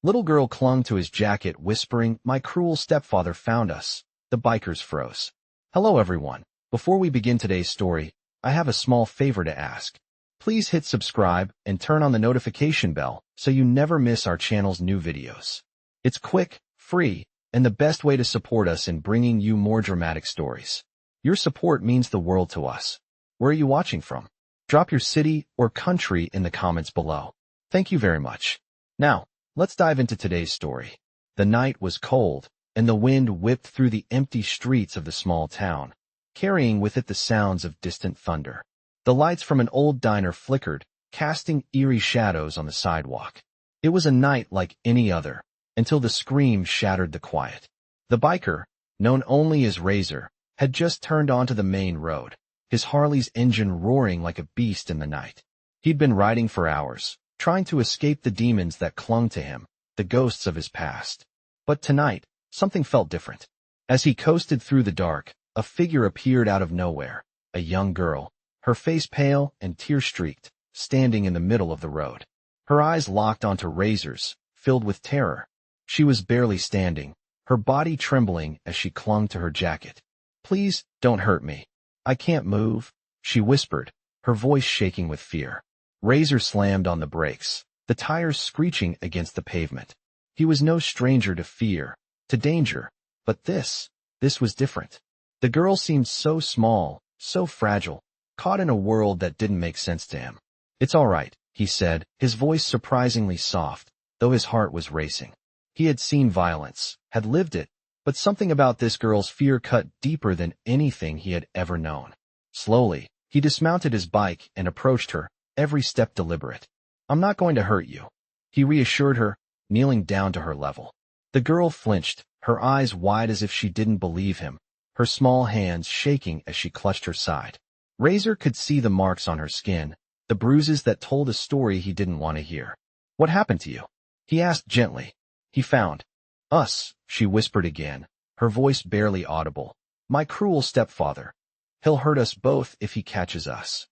Little girl clung to his jacket, whispering, "My cruel stepfather found us." The bikers froze. Hello everyone. Before we begin today's story, I have a small favor to ask. Please hit subscribe and turn on the notification bell so you never miss our channel's new videos. It's quick, free, and the best way to support us in bringing you more dramatic stories. Your support means the world to us. Where are you watching from? Drop your city or country in the comments below. Thank you very much. Now, let's dive into today's story. The night was cold, and the wind whipped through the empty streets of the small town, carrying with it the sounds of distant thunder. The lights from an old diner flickered, casting eerie shadows on the sidewalk. It was a night like any other, until the scream shattered the quiet. The biker, known only as Razor, had just turned onto the main road, his Harley's engine roaring like a beast in the night. He'd been riding for hours, trying to escape the demons that clung to him, the ghosts of his past. But tonight, something felt different. As he coasted through the dark, a figure appeared out of nowhere, a young girl, her face pale and tear-streaked, standing in the middle of the road. Her eyes locked onto Razor's, filled with terror. She was barely standing, her body trembling as she clung to her jacket. "Please, don't hurt me. I can't move," she whispered, her voice shaking with fear. Razor slammed on the brakes, the tires screeching against the pavement. He was no stranger to fear, to danger, but this was different. The girl seemed so small, so fragile, caught in a world that didn't make sense to him. "It's all right," he said, his voice surprisingly soft, though his heart was racing. He had seen violence, had lived it, but something about this girl's fear cut deeper than anything he had ever known. Slowly, he dismounted his bike and approached her, every step deliberate. "I'm not going to hurt you," he reassured her, kneeling down to her level. The girl flinched, her eyes wide as if she didn't believe him, her small hands shaking as she clutched her side. Razor could see the marks on her skin, the bruises that told a story he didn't want to hear. "What happened to you?" he asked gently. "He found us," she whispered again, her voice barely audible. "My cruel stepfather. He'll hurt us both if he catches us."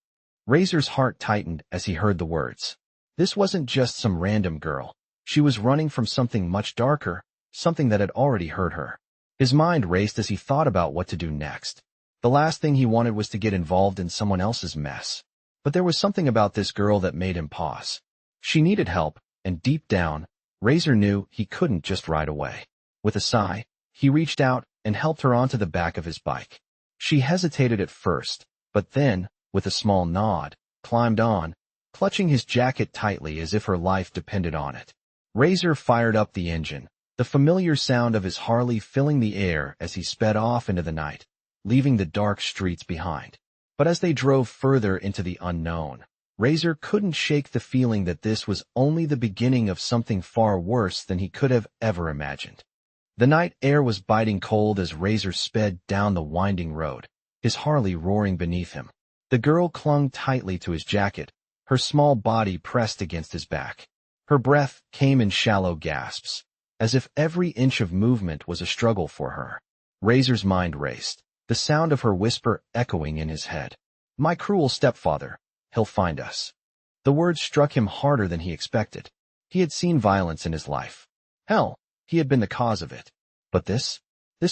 Razor's heart tightened as he heard the words. This wasn't just some random girl. She was running from something much darker, something that had already hurt her. His mind raced as he thought about what to do next. The last thing he wanted was to get involved in someone else's mess. But there was something about this girl that made him pause. She needed help, and deep down, Razor knew he couldn't just ride away. With a sigh, he reached out and helped her onto the back of his bike. She hesitated at first, but then, with a small nod, climbed on, clutching his jacket tightly as if her life depended on it. Razor fired up the engine, the familiar sound of his Harley filling the air as he sped off into the night, leaving the dark streets behind. But as they drove further into the unknown, Razor couldn't shake the feeling that this was only the beginning of something far worse than he could have ever imagined. The night air was biting cold as Razor sped down the winding road, his Harley roaring beneath him. The girl clung tightly to his jacket, her small body pressed against his back. Her breath came in shallow gasps, as if every inch of movement was a struggle for her. Razor's mind raced, the sound of her whisper echoing in his head. "My cruel stepfather. He'll find us." The words struck him harder than he expected. He had seen violence in his life. Hell, he had been the cause of it. But this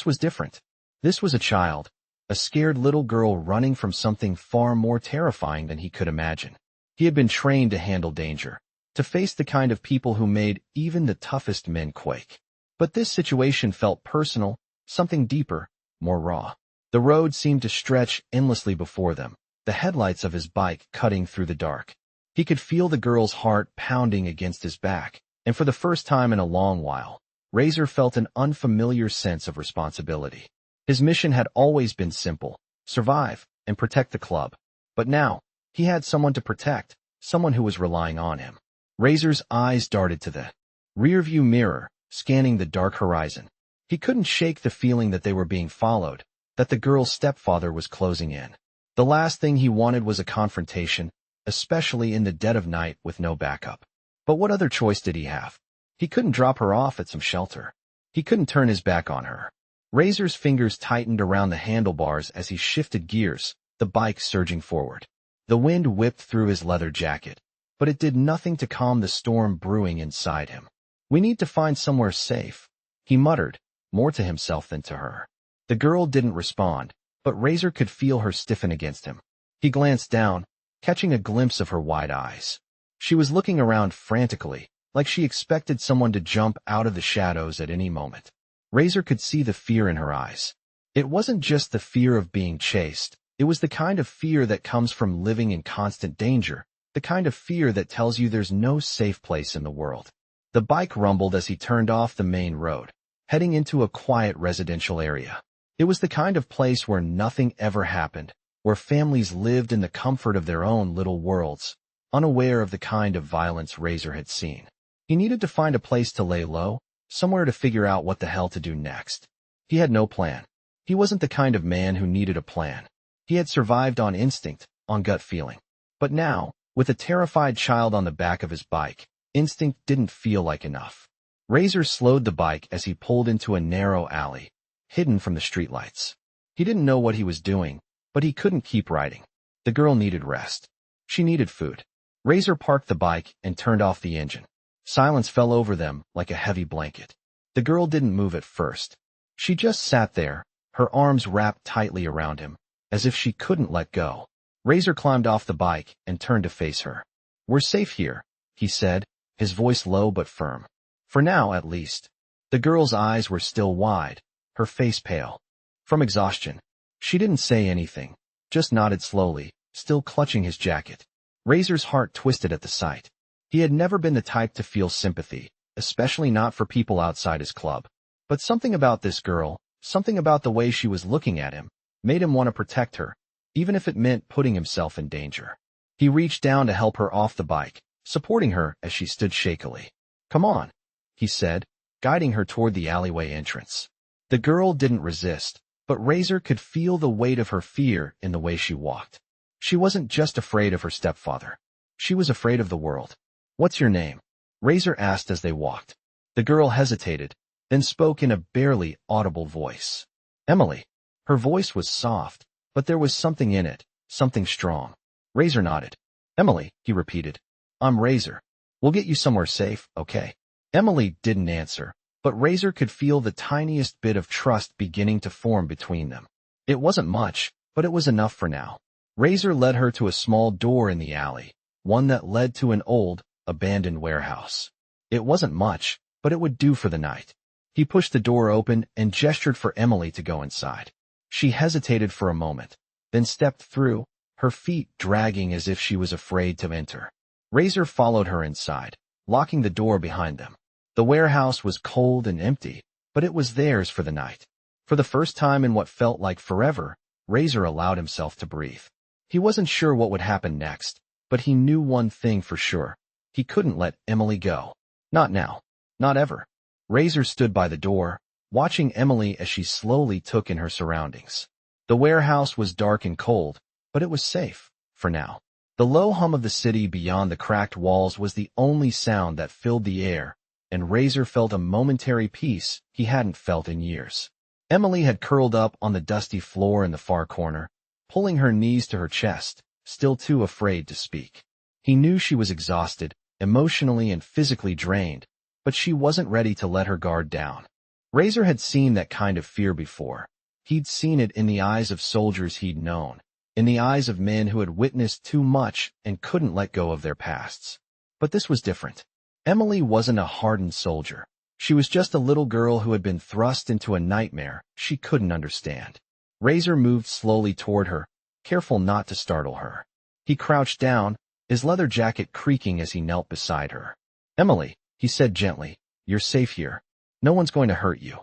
was different. This was a child, a scared little girl running from something far more terrifying than he could imagine. He had been trained to handle danger, to face the kind of people who made even the toughest men quake. But this situation felt personal, something deeper, more raw. The road seemed to stretch endlessly before them, the headlights of his bike cutting through the dark. He could feel the girl's heart pounding against his back, and for the first time in a long while, Razor felt an unfamiliar sense of responsibility. His mission had always been simple: survive and protect the club. But now, he had someone to protect, someone who was relying on him. Razor's eyes darted to the rearview mirror, scanning the dark horizon. He couldn't shake the feeling that they were being followed, that the girl's stepfather was closing in. The last thing he wanted was a confrontation, especially in the dead of night with no backup. But what other choice did he have? He couldn't drop her off at some shelter. He couldn't turn his back on her. Razor's fingers tightened around the handlebars as he shifted gears, the bike surging forward. The wind whipped through his leather jacket, but it did nothing to calm the storm brewing inside him. We need to find somewhere safe, he muttered, more to himself than to her. The girl didn't respond, but Razor could feel her stiffen against him. He glanced down, catching a glimpse of her wide eyes. She was looking around frantically, like she expected someone to jump out of the shadows at any moment. Razor could see the fear in her eyes. It wasn't just the fear of being chased, it was the kind of fear that comes from living in constant danger, the kind of fear that tells you there's no safe place in the world. The bike rumbled as he turned off the main road, heading into a quiet residential area. It was the kind of place where nothing ever happened, where families lived in the comfort of their own little worlds, unaware of the kind of violence Razor had seen. He needed to find a place to lay low, somewhere to figure out what the hell to do next. He had no plan. He wasn't the kind of man who needed a plan. He had survived on instinct, on gut feeling. But now, with a terrified child on the back of his bike, instinct didn't feel like enough. Razor slowed the bike as he pulled into a narrow alley, hidden from the streetlights. He didn't know what he was doing, but he couldn't keep riding. The girl needed rest. She needed food. Razor parked the bike and turned off the engine. Silence fell over them like a heavy blanket. The girl didn't move at first. She just sat there, her arms wrapped tightly around him, as if she couldn't let go. Razor climbed off the bike and turned to face her. "We're safe here," he said, his voice low but firm. "For now, at least." The girl's eyes were still wide, her face pale. From exhaustion. She didn't say anything, just nodded slowly, still clutching his jacket. Razor's heart twisted at the sight. He had never been the type to feel sympathy, especially not for people outside his club. But something about this girl, something about the way she was looking at him, made him want to protect her, even if it meant putting himself in danger. He reached down to help her off the bike, supporting her as she stood shakily. "Come on," he said, guiding her toward the alleyway entrance. The girl didn't resist, but Razor could feel the weight of her fear in the way she walked. She wasn't just afraid of her stepfather. She was afraid of the world. "What's your name?" Razor asked as they walked. The girl hesitated, then spoke in a barely audible voice. "Emily." Her voice was soft, but there was something in it, something strong. Razor nodded. "Emily," he repeated. "I'm Razor. We'll get you somewhere safe, okay?" Emily didn't answer, but Razor could feel the tiniest bit of trust beginning to form between them. It wasn't much, but it was enough for now. Razor led her to a small door in the alley, one that led to an old, abandoned warehouse. It wasn't much, but it would do for the night. He pushed the door open and gestured for Emily to go inside. She hesitated for a moment, then stepped through, her feet dragging as if she was afraid to enter. Razor followed her inside, locking the door behind them. The warehouse was cold and empty, but it was theirs for the night. For the first time in what felt like forever, Razor allowed himself to breathe. He wasn't sure what would happen next, but he knew one thing for sure. He couldn't let Emily go. Not now. Not ever. Razor stood by the door, watching Emily as she slowly took in her surroundings. The warehouse was dark and cold, but it was safe, for now. The low hum of the city beyond the cracked walls was the only sound that filled the air, and Razor felt a momentary peace he hadn't felt in years. Emily had curled up on the dusty floor in the far corner, pulling her knees to her chest, still too afraid to speak. He knew she was exhausted, emotionally and physically drained, but she wasn't ready to let her guard down. Razor had seen that kind of fear before. He'd seen it in the eyes of soldiers he'd known, in the eyes of men who had witnessed too much and couldn't let go of their pasts. But this was different. Emily wasn't a hardened soldier. She was just a little girl who had been thrust into a nightmare she couldn't understand. Razor moved slowly toward her, careful not to startle her. He crouched down, his leather jacket creaking as he knelt beside her. "Emily," he said gently, "you're safe here. No one's going to hurt you."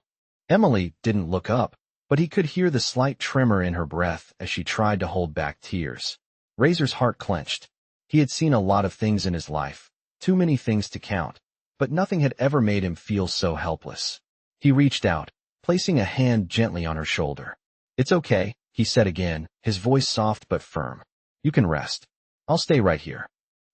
Emily didn't look up, but he could hear the slight tremor in her breath as she tried to hold back tears. Razor's heart clenched. He had seen a lot of things in his life, too many things to count, but nothing had ever made him feel so helpless. He reached out, placing a hand gently on her shoulder. "It's okay," he said again, his voice soft but firm. "You can rest. I'll stay right here."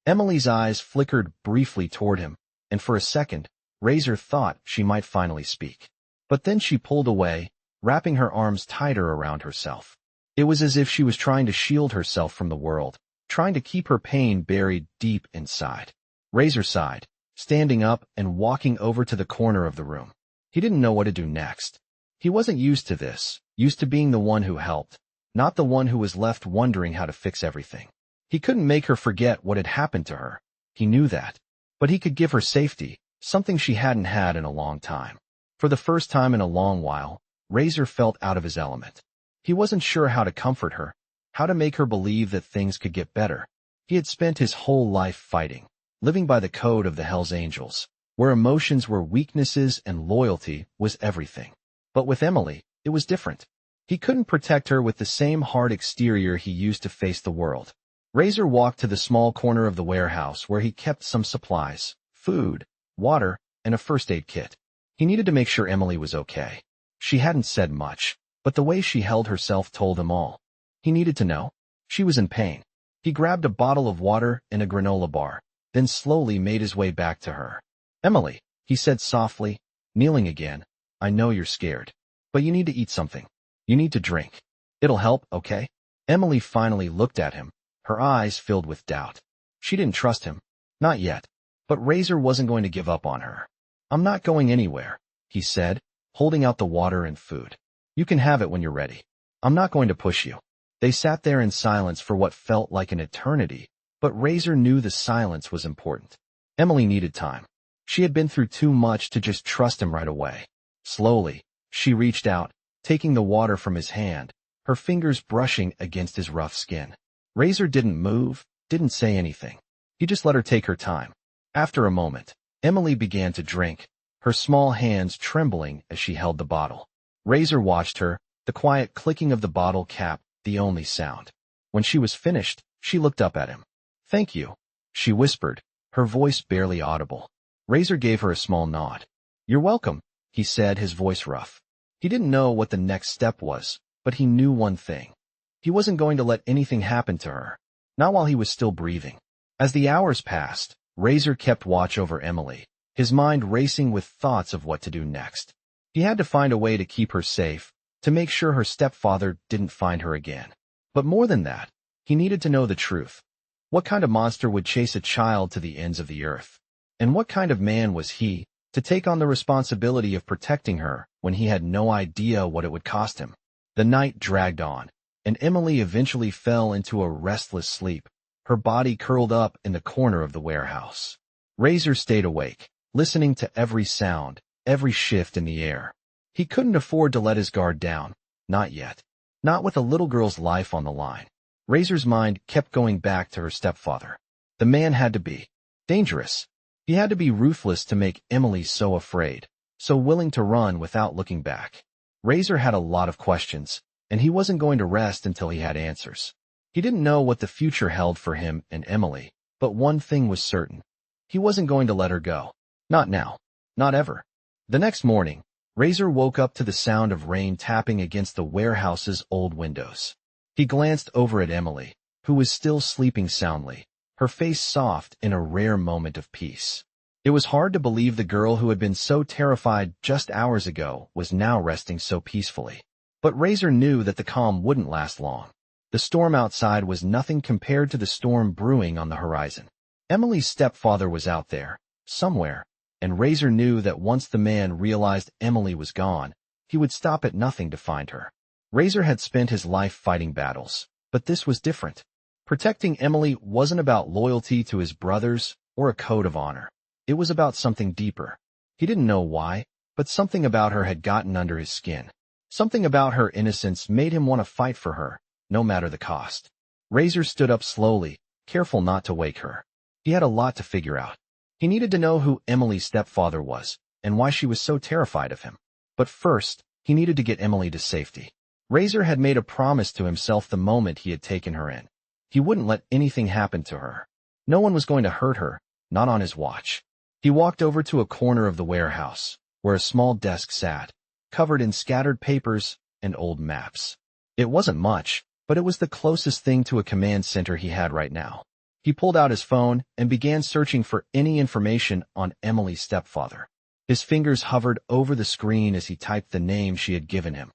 Emily's eyes flickered briefly toward him, and for a second, Razor thought she might finally speak. But then she pulled away, wrapping her arms tighter around herself. It was as if she was trying to shield herself from the world, trying to keep her pain buried deep inside. Razor sighed, standing up and walking over to the corner of the room. He didn't know what to do next. He wasn't used to this, used to being the one who helped, not the one who was left wondering how to fix everything. He couldn't make her forget what had happened to her. He knew that. But he could give her safety, something she hadn't had in a long time. For the first time in a long while, Razor felt out of his element. He wasn't sure how to comfort her, how to make her believe that things could get better. He had spent his whole life fighting, living by the code of the Hell's Angels, where emotions were weaknesses and loyalty was everything. But with Emily, it was different. He couldn't protect her with the same hard exterior he used to face the world. Razor walked to the small corner of the warehouse where he kept some supplies, food, water, and a first aid kit. He needed to make sure Emily was okay. She hadn't said much, but the way she held herself told him all. He needed to know. She was in pain. He grabbed a bottle of water and a granola bar, then slowly made his way back to her. "Emily," he said softly, kneeling again, "I know you're scared, but you need to eat something. You need to drink. It'll help, okay?" Emily finally looked at him, her eyes filled with doubt. She didn't trust him. Not yet. But Razor wasn't going to give up on her. "I'm not going anywhere," he said, holding out the water and food. "You can have it when you're ready. I'm not going to push you." They sat there in silence for what felt like an eternity, but Razor knew the silence was important. Emily needed time. She had been through too much to just trust him right away. Slowly, she reached out, taking the water from his hand, her fingers brushing against his rough skin. Razor didn't move, didn't say anything. He just let her take her time. After a moment, Emily began to drink, her small hands trembling as she held the bottle. Razor watched her, the quiet clicking of the bottle cap the only sound. When she was finished, she looked up at him. "Thank you," she whispered, her voice barely audible. Razor gave her a small nod. "You're welcome," he said, his voice rough. He didn't know what the next step was, but he knew one thing. He wasn't going to let anything happen to her, not while he was still breathing. As the hours passed, Razor kept watch over Emily, his mind racing with thoughts of what to do next. He had to find a way to keep her safe, to make sure her stepfather didn't find her again. But more than that, he needed to know the truth. What kind of monster would chase a child to the ends of the earth? And what kind of man was he, to take on the responsibility of protecting her when he had no idea what it would cost him? The night dragged on, and Emily eventually fell into a restless sleep, her body curled up in the corner of the warehouse. Razor stayed awake, listening to every sound, every shift in the air. He couldn't afford to let his guard down, not yet. Not with a little girl's life on the line. Razor's mind kept going back to her stepfather. The man had to be dangerous. He had to be ruthless to make Emily so afraid, so willing to run without looking back. Razor had a lot of questions, and he wasn't going to rest until he had answers. He didn't know what the future held for him and Emily, but one thing was certain. He wasn't going to let her go. Not now. Not ever. The next morning, Razor woke up to the sound of rain tapping against the warehouse's old windows. He glanced over at Emily, who was still sleeping soundly, her face soft in a rare moment of peace. It was hard to believe the girl who had been so terrified just hours ago was now resting so peacefully. But Razor knew that the calm wouldn't last long. The storm outside was nothing compared to the storm brewing on the horizon. Emily's stepfather was out there, somewhere, and Razor knew that once the man realized Emily was gone, he would stop at nothing to find her. Razor had spent his life fighting battles, but this was different. Protecting Emily wasn't about loyalty to his brothers or a code of honor. It was about something deeper. He didn't know why, but something about her had gotten under his skin. Something about her innocence made him want to fight for her, no matter the cost. Razor stood up slowly, careful not to wake her. He had a lot to figure out. He needed to know who Emily's stepfather was, and why she was so terrified of him. But first, he needed to get Emily to safety. Razor had made a promise to himself the moment he had taken her in. He wouldn't let anything happen to her. No one was going to hurt her, not on his watch. He walked over to a corner of the warehouse, where a small desk sat, covered in scattered papers and old maps. It wasn't much, but it was the closest thing to a command center he had right now. He pulled out his phone and began searching for any information on Emily's stepfather. His fingers hovered over the screen as he typed the name she had given him.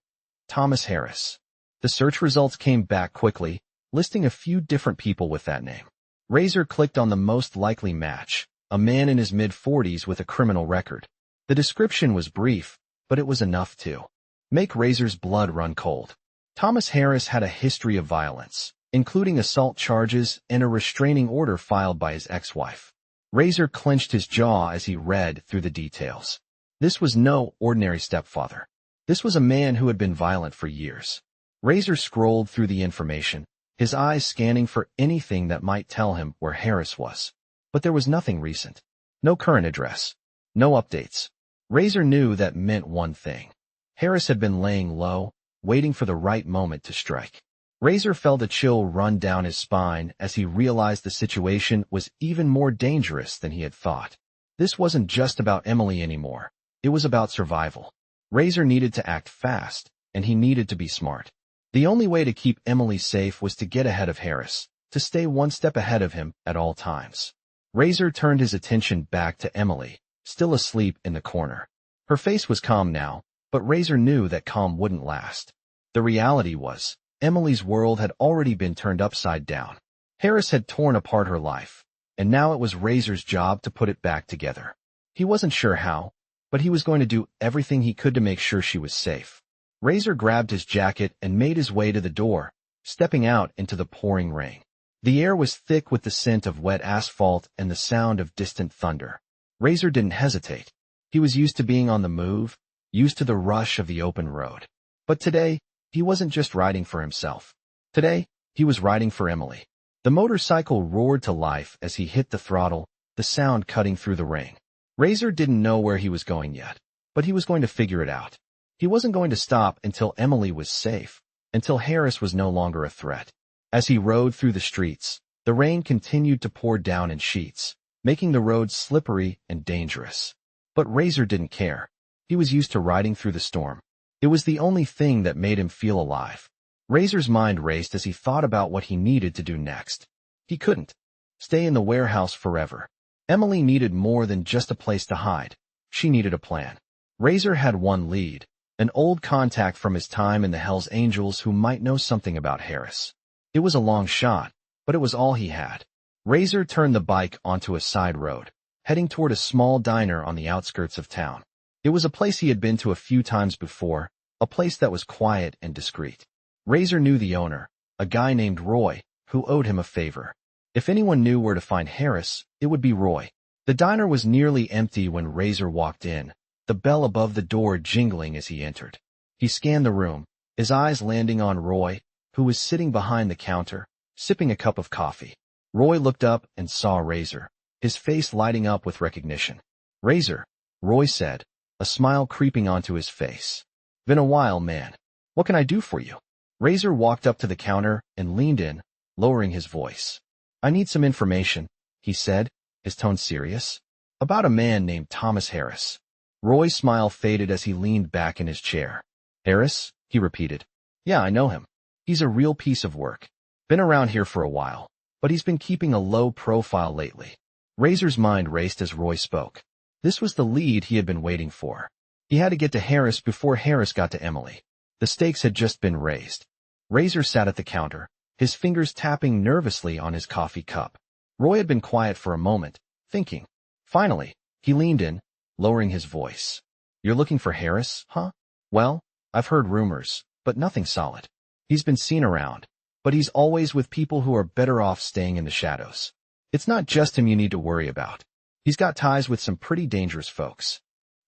Thomas Harris. The search results came back quickly, listing a few different people with that name. Razor clicked on the most likely match, a man in his mid-40s with a criminal record. The description was brief, but it was enough to make Razor's blood run cold. Thomas Harris had a history of violence, including assault charges and a restraining order filed by his ex-wife. Razor clenched his jaw as he read through the details. This was no ordinary stepfather. This was a man who had been violent for years. Razor scrolled through the information, his eyes scanning for anything that might tell him where Harris was. But there was nothing recent. No current address. No updates. Razor knew that meant one thing. Harris had been laying low, waiting for the right moment to strike. Razor felt a chill run down his spine as he realized the situation was even more dangerous than he had thought. This wasn't just about Emily anymore. It was about survival. Razor needed to act fast, and he needed to be smart. The only way to keep Emily safe was to get ahead of Harris, to stay one step ahead of him at all times. Razor turned his attention back to Emily, still asleep in the corner. Her face was calm now, but Razor knew that calm wouldn't last. The reality was, Emily's world had already been turned upside down. Harris had torn apart her life, and now it was Razor's job to put it back together. He wasn't sure how, but he was going to do everything he could to make sure she was safe. Razor grabbed his jacket and made his way to the door, stepping out into the pouring rain. The air was thick with the scent of wet asphalt and the sound of distant thunder. Razor didn't hesitate. He was used to being on the move, used to the rush of the open road. But today, he wasn't just riding for himself. Today, he was riding for Emily. The motorcycle roared to life as he hit the throttle, the sound cutting through the rain. Razor didn't know where he was going yet, but he was going to figure it out. He wasn't going to stop until Emily was safe, until Harris was no longer a threat. As he rode through the streets, the rain continued to pour down in sheets, making the road slippery and dangerous. But Razor didn't care. He was used to riding through the storm. It was the only thing that made him feel alive. Razor's mind raced as he thought about what he needed to do next. He couldn't stay in the warehouse forever. Emily needed more than just a place to hide. She needed a plan. Razor had one lead, an old contact from his time in the Hells Angels who might know something about Harris. It was a long shot, but it was all he had. Razor turned the bike onto a side road, heading toward a small diner on the outskirts of town. It was a place he had been to a few times before, a place that was quiet and discreet. Razor knew the owner, a guy named Roy, who owed him a favor. If anyone knew where to find Harris, it would be Roy. The diner was nearly empty when Razor walked in, the bell above the door jingling as he entered. He scanned the room, his eyes landing on Roy, who was sitting behind the counter, sipping a cup of coffee. Roy looked up and saw Razor, his face lighting up with recognition. "Razor," Roy said, a smile creeping onto his face. "Been a while, man. What can I do for you?" Razor walked up to the counter and leaned in, lowering his voice. "I need some information," he said, his tone serious. "About a man named Thomas Harris." Roy's smile faded as he leaned back in his chair. "Harris?" he repeated. "Yeah, I know him. He's a real piece of work. Been around here for a while, but he's been keeping a low profile lately." Razor's mind raced as Roy spoke. This was the lead he had been waiting for. He had to get to Harris before Harris got to Emily. The stakes had just been raised. Razor sat at the counter, his fingers tapping nervously on his coffee cup. Roy had been quiet for a moment, thinking. Finally, he leaned in, lowering his voice. "You're looking for Harris, huh? Well, I've heard rumors, but nothing solid. He's been seen around, but he's always with people who are better off staying in the shadows. It's not just him you need to worry about. He's got ties with some pretty dangerous folks."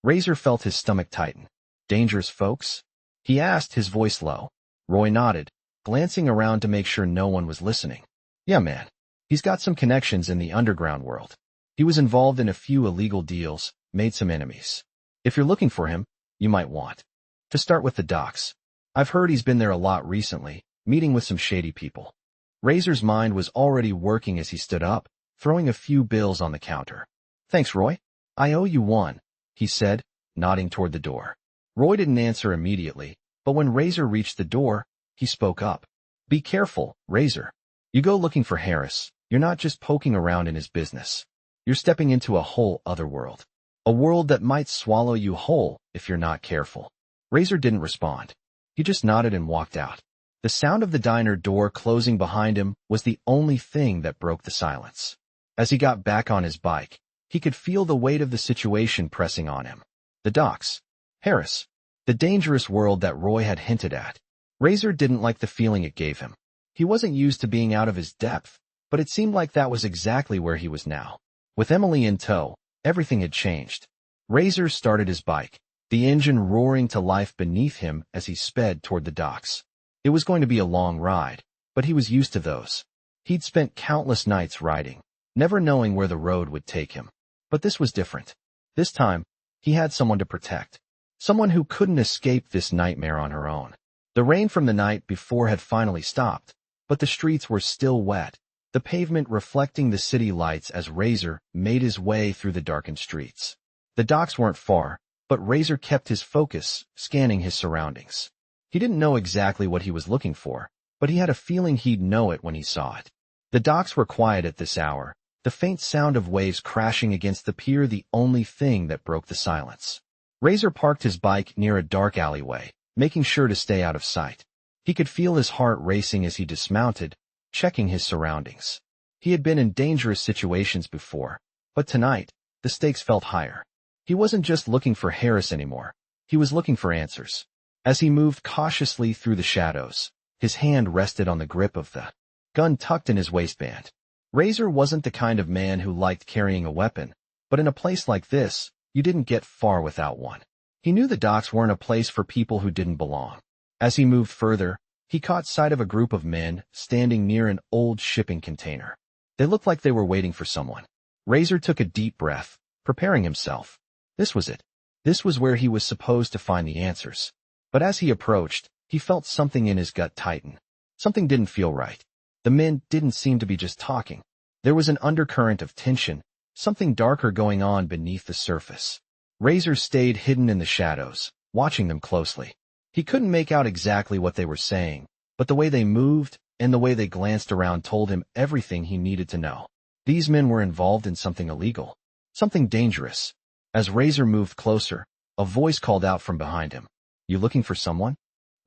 Razor felt his stomach tighten. "Dangerous folks?" he asked, his voice low. Roy nodded, glancing around to make sure no one was listening. "Yeah, man. He's got some connections in the underground world. He was involved in a few illegal deals, made some enemies. If you're looking for him, you might want to start with the docks. I've heard he's been there a lot recently, meeting with some shady people." Razor's mind was already working as he stood up, throwing a few bills on the counter. "Thanks, Roy. I owe you one," he said, nodding toward the door. Roy didn't answer immediately, but when Razor reached the door, he spoke up. "Be careful, Razor. You go looking for Harris, you're not just poking around in his business. You're stepping into a whole other world. A world that might swallow you whole if you're not careful." Razor didn't respond. He just nodded and walked out. The sound of the diner door closing behind him was the only thing that broke the silence. As he got back on his bike, He could feel the weight of the situation pressing on him. The docks. Harris. The dangerous world that Roy had hinted at. Razor didn't like the feeling it gave him. He wasn't used to being out of his depth, but it seemed like that was exactly where he was now. With Emily in tow, everything had changed. Razor started his bike, the engine roaring to life beneath him as he sped toward the docks. It was going to be a long ride, but he was used to those. He'd spent countless nights riding, never knowing where the road would take him. But this was different. This time, he had someone to protect. Someone who couldn't escape this nightmare on her own. The rain from the night before had finally stopped, but the streets were still wet, the pavement reflecting the city lights as Razor made his way through the darkened streets. The docks weren't far, but Razor kept his focus, scanning his surroundings. He didn't know exactly what he was looking for, but he had a feeling he'd know it when he saw it. The docks were quiet at this hour, the faint sound of waves crashing against the pier the only thing that broke the silence. Razor parked his bike near a dark alleyway, making sure to stay out of sight. He could feel his heart racing as he dismounted, checking his surroundings. He had been in dangerous situations before, but tonight, the stakes felt higher. He wasn't just looking for Harris anymore. He was looking for answers. As he moved cautiously through the shadows, his hand rested on the grip of the gun tucked in his waistband. Razor wasn't the kind of man who liked carrying a weapon, but in a place like this, you didn't get far without one. He knew the docks weren't a place for people who didn't belong. As he moved further, he caught sight of a group of men standing near an old shipping container. They looked like they were waiting for someone. Razor took a deep breath, preparing himself. This was it. This was where he was supposed to find the answers. But as he approached, he felt something in his gut tighten. Something didn't feel right. The men didn't seem to be just talking. There was an undercurrent of tension, something darker going on beneath the surface. Razor stayed hidden in the shadows, watching them closely. He couldn't make out exactly what they were saying, but the way they moved and the way they glanced around told him everything he needed to know. These men were involved in something illegal, something dangerous. As Razor moved closer, a voice called out from behind him. "You looking for someone?"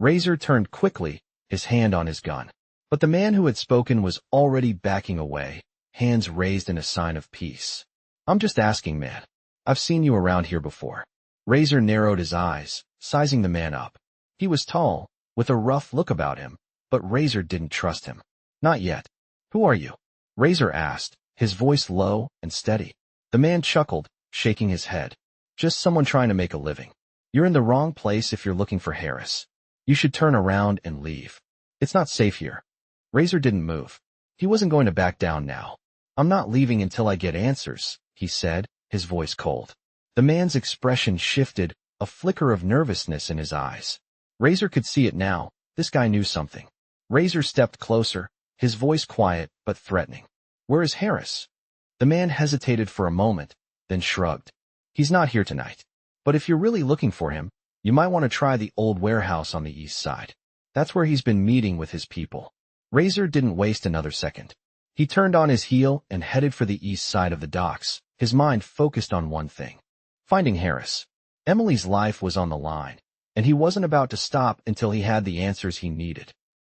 Razor turned quickly, his hand on his gun. But the man who had spoken was already backing away, hands raised in a sign of peace. "I'm just asking, man. I've seen you around here before." Razor narrowed his eyes, sizing the man up. He was tall, with a rough look about him, but Razor didn't trust him. "Not yet." "Who are you?" Razor asked, his voice low and steady. The man chuckled, shaking his head. "Just someone trying to make a living. You're in the wrong place if you're looking for Harris. You should turn around and leave. It's not safe here." Razor didn't move. He wasn't going to back down now. "I'm not leaving until I get answers," he said, his voice cold. The man's expression shifted, a flicker of nervousness in his eyes. Razor could see it now. This guy knew something. Razor stepped closer, his voice quiet but threatening. "Where is Harris?" The man hesitated for a moment, then shrugged. "He's not here tonight. But if you're really looking for him, you might want to try the old warehouse on the east side. That's where he's been meeting with his people." Razor didn't waste another second. He turned on his heel and headed for the east side of the docks, his mind focused on one thing. Finding Harris. Emily's life was on the line, and he wasn't about to stop until he had the answers he needed.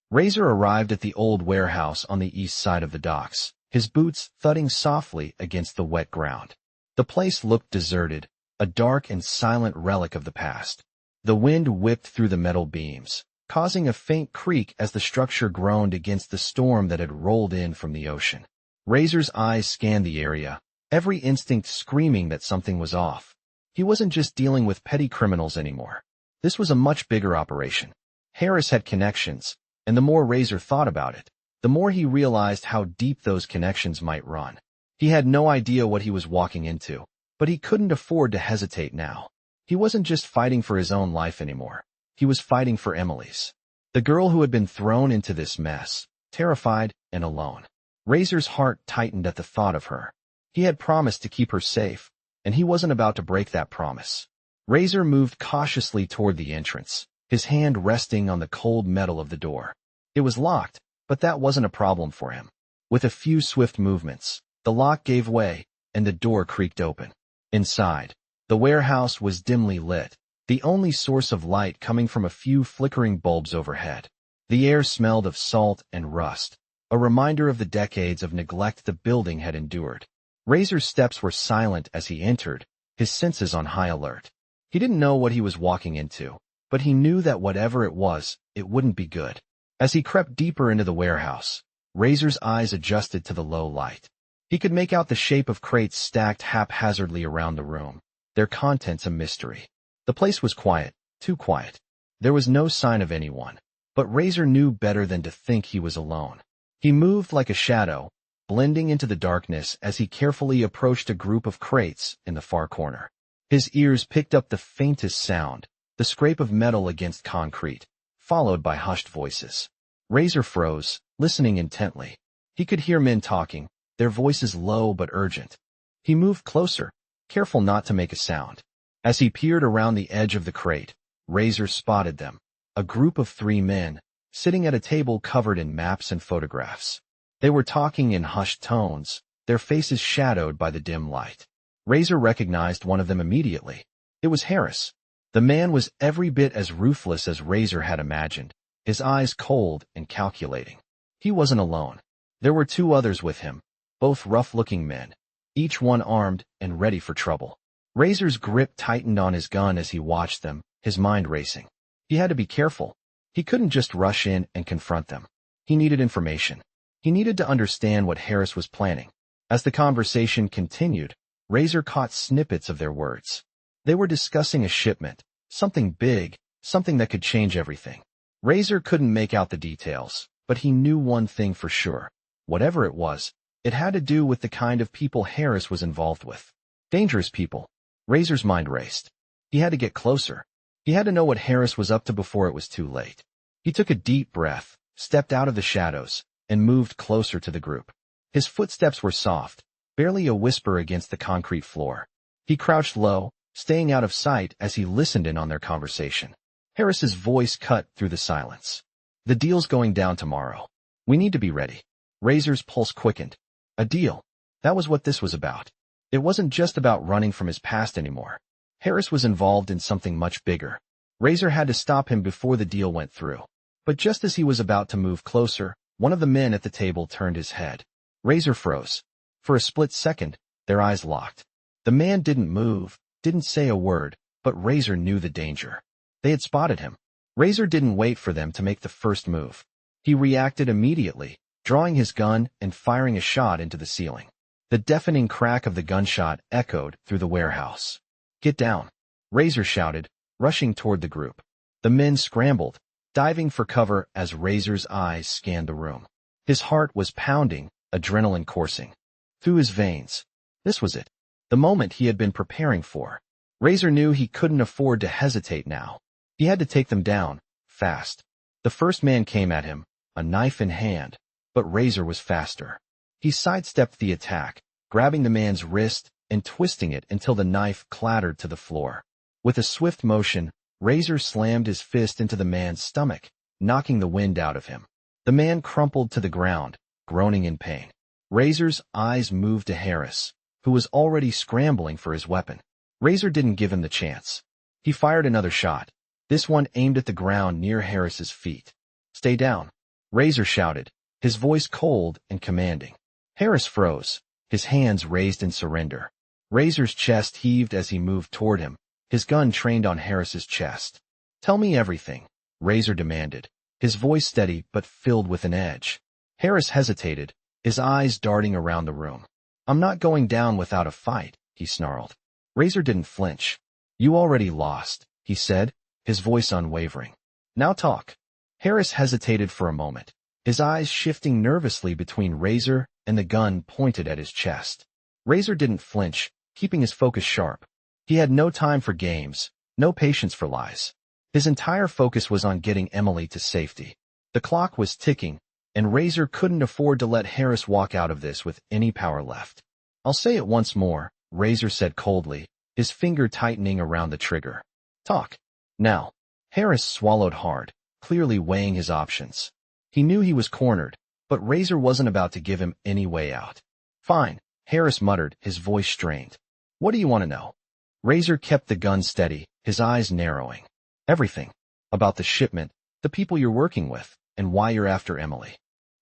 Razor arrived at the old warehouse on the east side of the docks, his boots thudding softly against the wet ground. The place looked deserted, a dark and silent relic of the past. The wind whipped through the metal beams, causing a faint creak as the structure groaned against the storm that had rolled in from the ocean. Razor's eyes scanned the area, every instinct screaming that something was off. He wasn't just dealing with petty criminals anymore. This was a much bigger operation. Harris had connections, and the more Razor thought about it, the more he realized how deep those connections might run. He had no idea what he was walking into, but he couldn't afford to hesitate now. He wasn't just fighting for his own life anymore. He was fighting for Emily's. The girl who had been thrown into this mess, terrified and alone. Razor's heart tightened at the thought of her. He had promised to keep her safe, and he wasn't about to break that promise. Razor moved cautiously toward the entrance, his hand resting on the cold metal of the door. It was locked, but that wasn't a problem for him. With a few swift movements, the lock gave way, and the door creaked open. Inside, the warehouse was dimly lit, the only source of light coming from a few flickering bulbs overhead. The air smelled of salt and rust, a reminder of the decades of neglect the building had endured. Razor's steps were silent as he entered, his senses on high alert. He didn't know what he was walking into, but he knew that whatever it was, it wouldn't be good. As he crept deeper into the warehouse, Razor's eyes adjusted to the low light. He could make out the shape of crates stacked haphazardly around the room, their contents a mystery. The place was quiet, too quiet. There was no sign of anyone, but Razor knew better than to think he was alone. He moved like a shadow, blending into the darkness as he carefully approached a group of crates in the far corner. His ears picked up the faintest sound, the scrape of metal against concrete, followed by hushed voices. Razor froze, listening intently. He could hear men talking, their voices low but urgent. He moved closer, careful not to make a sound. As he peered around the edge of the crate, Razor spotted them, a group of 3 men, sitting at a table covered in maps and photographs. They were talking in hushed tones, their faces shadowed by the dim light. Razor recognized one of them immediately. It was Harris. The man was every bit as ruthless as Razor had imagined, his eyes cold and calculating. He wasn't alone. There were 2 others with him, both rough-looking men, each one armed and ready for trouble. Razor's grip tightened on his gun as he watched them, his mind racing. He had to be careful. He couldn't just rush in and confront them. He needed information. He needed to understand what Harris was planning. As the conversation continued, Razor caught snippets of their words. They were discussing a shipment, something big, something that could change everything. Razor couldn't make out the details, but he knew one thing for sure. Whatever it was, it had to do with the kind of people Harris was involved with. Dangerous people. Razor's mind raced. He had to get closer. He had to know what Harris was up to before it was too late. He took a deep breath, stepped out of the shadows, and moved closer to the group. His footsteps were soft, barely a whisper against the concrete floor. He crouched low, staying out of sight as he listened in on their conversation. Harris's voice cut through the silence. The deal's going down tomorrow. We need to be ready. Razor's pulse quickened. A deal. That was what this was about. It wasn't just about running from his past anymore. Harris was involved in something much bigger. Razor had to stop him before the deal went through. But just as he was about to move closer, one of the men at the table turned his head. Razor froze. For a split second, their eyes locked. The man didn't move, didn't say a word, but Razor knew the danger. They had spotted him. Razor didn't wait for them to make the first move. He reacted immediately, drawing his gun and firing a shot into the ceiling. The deafening crack of the gunshot echoed through the warehouse. Get down, Razor shouted, rushing toward the group. The men scrambled, diving for cover as Razor's eyes scanned the room. His heart was pounding, adrenaline coursing through his veins. This was it, the moment he had been preparing for. Razor knew he couldn't afford to hesitate now. He had to take them down, fast. The first man came at him, a knife in hand, but Razor was faster. He sidestepped the attack, grabbing the man's wrist and twisting it until the knife clattered to the floor. With a swift motion, Razor slammed his fist into the man's stomach, knocking the wind out of him. The man crumpled to the ground, groaning in pain. Razor's eyes moved to Harris, who was already scrambling for his weapon. Razor didn't give him the chance. He fired another shot, this one aimed at the ground near Harris's feet. Stay down, Razor shouted, his voice cold and commanding. Harris froze, his hands raised in surrender. Razor's chest heaved as he moved toward him, his gun trained on Harris's chest. Tell me everything, Razor demanded, his voice steady but filled with an edge. Harris hesitated, his eyes darting around the room. I'm not going down without a fight, he snarled. Razor didn't flinch. You already lost, he said, his voice unwavering. Now talk. Harris hesitated for a moment, his eyes shifting nervously between Razor and the gun pointed at his chest. Razor didn't flinch, keeping his focus sharp. He had no time for games, no patience for lies. His entire focus was on getting Emily to safety. The clock was ticking, and Razor couldn't afford to let Harris walk out of this with any power left. I'll say it once more, Razor said coldly, his finger tightening around the trigger. Talk. Now. Harris swallowed hard, clearly weighing his options. He knew he was cornered, but Razor wasn't about to give him any way out. Fine, Harris muttered, his voice strained. What do you want to know? Razor kept the gun steady, his eyes narrowing. Everything. About the shipment, the people you're working with, and why you're after Emily.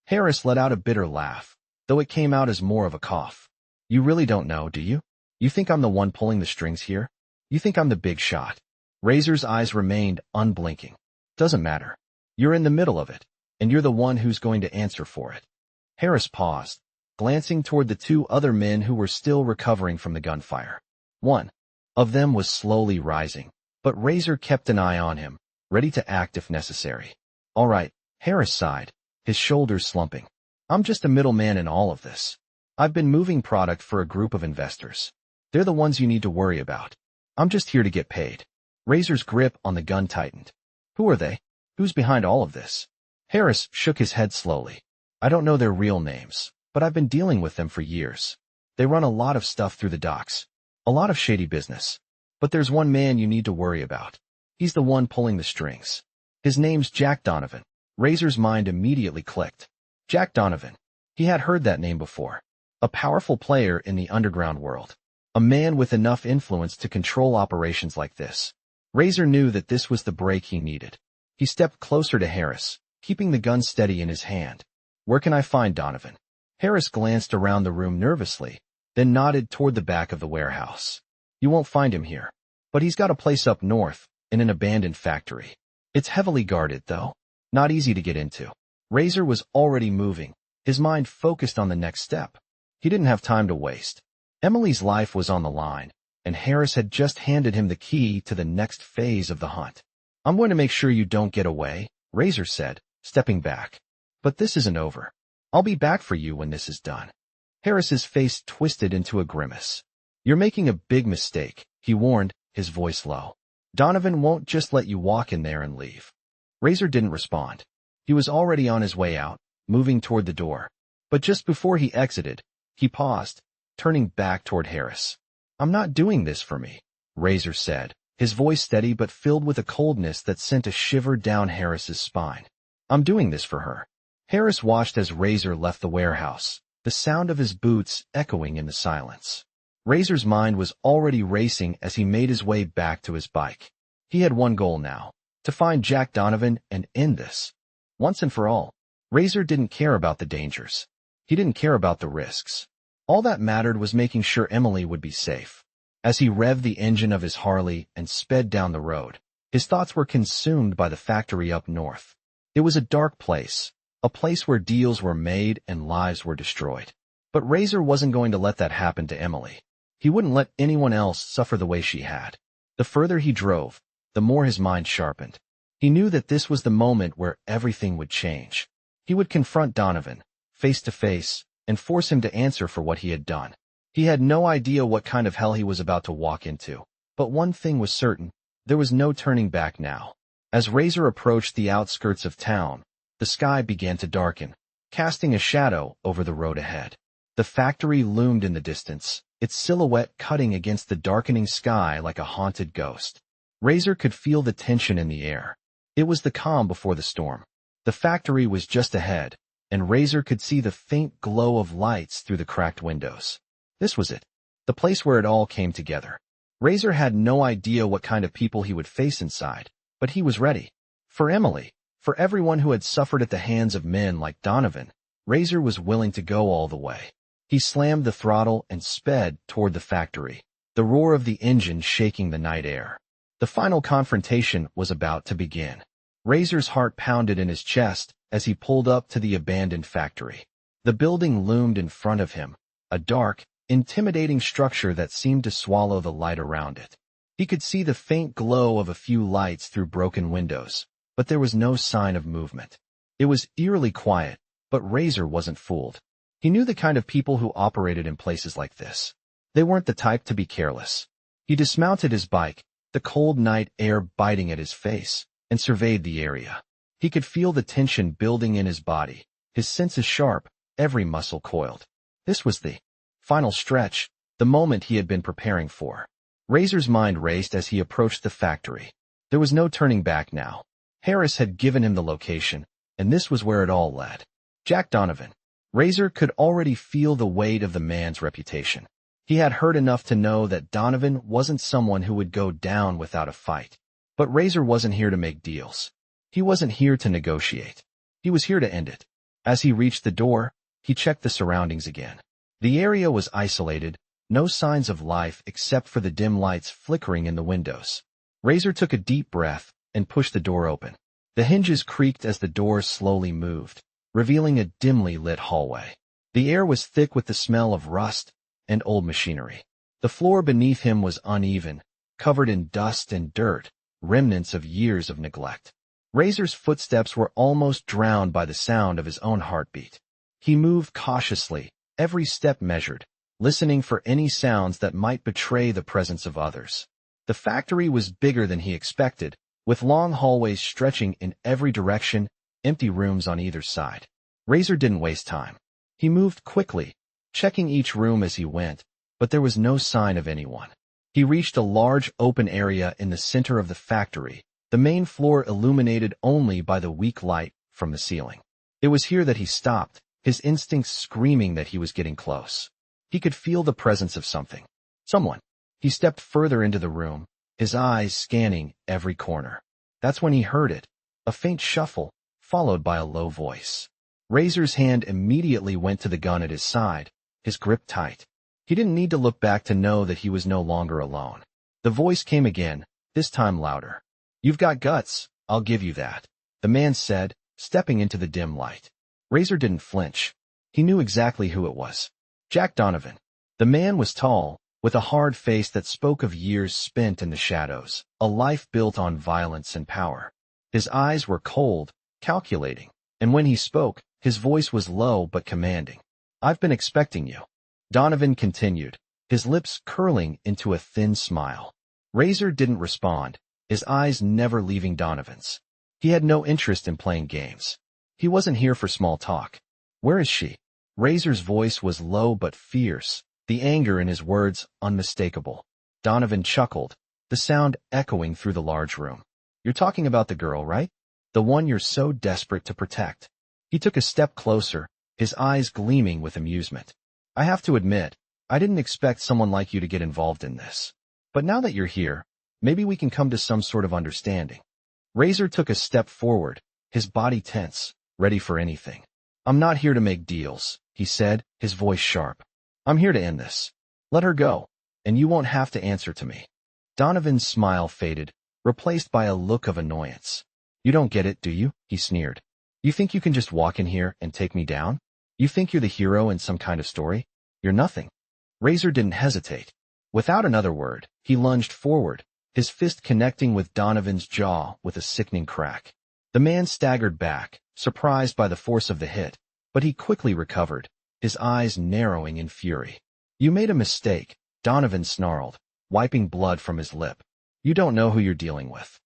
Harris let out a bitter laugh, though it came out as more of a cough. You really don't know, do you? You think I'm the one pulling the strings here? You think I'm the big shot? Razor's eyes remained unblinking. Doesn't matter. You're in the middle of it, and you're the one who's going to answer for it. Harris paused, glancing toward the two other men who were still recovering from the gunfire. One of them was slowly rising, but Razor kept an eye on him, ready to act if necessary. All right, Harris sighed, his shoulders slumping. I'm just a middleman in all of this. I've been moving product for a group of investors. They're the ones you need to worry about. I'm just here to get paid. Razor's grip on the gun tightened. Who are they? Who's behind all of this? Harris shook his head slowly. I don't know their real names, but I've been dealing with them for years. They run a lot of stuff through the docks. A lot of shady business. But there's one man you need to worry about. He's the one pulling the strings. His name's Jack Donovan. Razor's mind immediately clicked. Jack Donovan. He had heard that name before. A powerful player in the underground world. A man with enough influence to control operations like this. Razor knew that this was the break he needed. He stepped closer to Harris, keeping the gun steady in his hand. Where can I find Donovan? Harris glanced around the room nervously, then nodded toward the back of the warehouse. You won't find him here. But he's got a place up north, in an abandoned factory. It's heavily guarded, though. Not easy to get into. Razor was already moving, his mind focused on the next step. He didn't have time to waste. Emily's life was on the line, and Harris had just handed him the key to the next phase of the hunt. I'm going to make sure you don't get away, Razor said, stepping back. But this isn't over. I'll be back for you when this is done. Harris's face twisted into a grimace. You're making a big mistake, he warned, his voice low. Donovan won't just let you walk in there and leave. Razor didn't respond. He was already on his way out, moving toward the door. But just before he exited, he paused, turning back toward Harris. I'm not doing this for me, Razor said, his voice steady but filled with a coldness that sent a shiver down Harris's spine. I'm doing this for her. Harris watched as Razor left the warehouse, the sound of his boots echoing in the silence. Razor's mind was already racing as he made his way back to his bike. He had one goal now, to find Jack Donovan and end this. Once and for all, Razor didn't care about the dangers. He didn't care about the risks. All that mattered was making sure Emily would be safe. As he revved the engine of his Harley and sped down the road, his thoughts were consumed by the factory up north. It was a dark place, a place where deals were made and lives were destroyed. But Razor wasn't going to let that happen to Emily. He wouldn't let anyone else suffer the way she had. The further he drove, the more his mind sharpened. He knew that this was the moment where everything would change. He would confront Donovan, face to face, and force him to answer for what he had done. He had no idea what kind of hell he was about to walk into. But one thing was certain, there was no turning back now. As Razor approached the outskirts of town, the sky began to darken, casting a shadow over the road ahead. The factory loomed in the distance, its silhouette cutting against the darkening sky like a haunted ghost. Razor could feel the tension in the air. It was the calm before the storm. The factory was just ahead, and Razor could see the faint glow of lights through the cracked windows. This was it, the place where it all came together. Razor had no idea what kind of people he would face inside, but he was ready. For Emily, for everyone who had suffered at the hands of men like Donovan, Razor was willing to go all the way. He slammed the throttle and sped toward the factory, the roar of the engine shaking the night air. The final confrontation was about to begin. Razor's heart pounded in his chest as he pulled up to the abandoned factory. The building loomed in front of him, a dark, intimidating structure that seemed to swallow the light around it. He could see the faint glow of a few lights through broken windows, but there was no sign of movement. It was eerily quiet, but Razor wasn't fooled. He knew the kind of people who operated in places like this. They weren't the type to be careless. He dismounted his bike, the cold night air biting at his face, and surveyed the area. He could feel the tension building in his body, his senses sharp, every muscle coiled. This was the final stretch, the moment he had been preparing for. Razor's mind raced as he approached the factory. There was no turning back now. Harris had given him the location, and this was where it all led. Jack Donovan. Razor could already feel the weight of the man's reputation. He had heard enough to know that Donovan wasn't someone who would go down without a fight. But Razor wasn't here to make deals. He wasn't here to negotiate. He was here to end it. As he reached the door, he checked the surroundings again. The area was isolated, no signs of life except for the dim lights flickering in the windows. Razor took a deep breath and pushed the door open. The hinges creaked as the door slowly moved, revealing a dimly lit hallway. The air was thick with the smell of rust and old machinery. The floor beneath him was uneven, covered in dust and dirt, remnants of years of neglect. Razor's footsteps were almost drowned by the sound of his own heartbeat. He moved cautiously, every step measured, listening for any sounds that might betray the presence of others. The factory was bigger than he expected, with long hallways stretching in every direction, empty rooms on either side. Razor didn't waste time. He moved quickly, checking each room as he went, but there was no sign of anyone. He reached a large open area in the center of the factory, the main floor illuminated only by the weak light from the ceiling. It was here that he stopped, his instincts screaming that he was getting close. He could feel the presence of something. Someone. He stepped further into the room, his eyes scanning every corner. That's when he heard it, a faint shuffle, followed by a low voice. Razor's hand immediately went to the gun at his side, his grip tight. He didn't need to look back to know that he was no longer alone. The voice came again, this time louder. "You've got guts, I'll give you that," the man said, stepping into the dim light. Razor didn't flinch. He knew exactly who it was. Jack Donovan. The man was tall, with a hard face that spoke of years spent in the shadows, a life built on violence and power. His eyes were cold, calculating, and when he spoke, his voice was low but commanding. "I've been expecting you," Donovan continued, his lips curling into a thin smile. Razor didn't respond, his eyes never leaving Donovan's. He had no interest in playing games. He wasn't here for small talk. "Where is she?" Razor's voice was low but fierce, the anger in his words unmistakable. Donovan chuckled, the sound echoing through the large room. "You're talking about the girl, right? The one you're so desperate to protect." He took a step closer, his eyes gleaming with amusement. "I have to admit, I didn't expect someone like you to get involved in this. But now that you're here, maybe we can come to some sort of understanding." Razor took a step forward, his body tense, ready for anything. "I'm not here to make deals," he said, his voice sharp. "I'm here to end this. Let her go, and you won't have to answer to me." Donovan's smile faded, replaced by a look of annoyance. "You don't get it, do you?" he sneered. "You think you can just walk in here and take me down? You think you're the hero in some kind of story? You're nothing." Razor didn't hesitate. Without another word, he lunged forward, his fist connecting with Donovan's jaw with a sickening crack. The man staggered back, surprised by the force of the hit, but he quickly recovered, his eyes narrowing in fury. "You made a mistake," Donovan snarled, wiping blood from his lip. "You don't know who you're dealing with."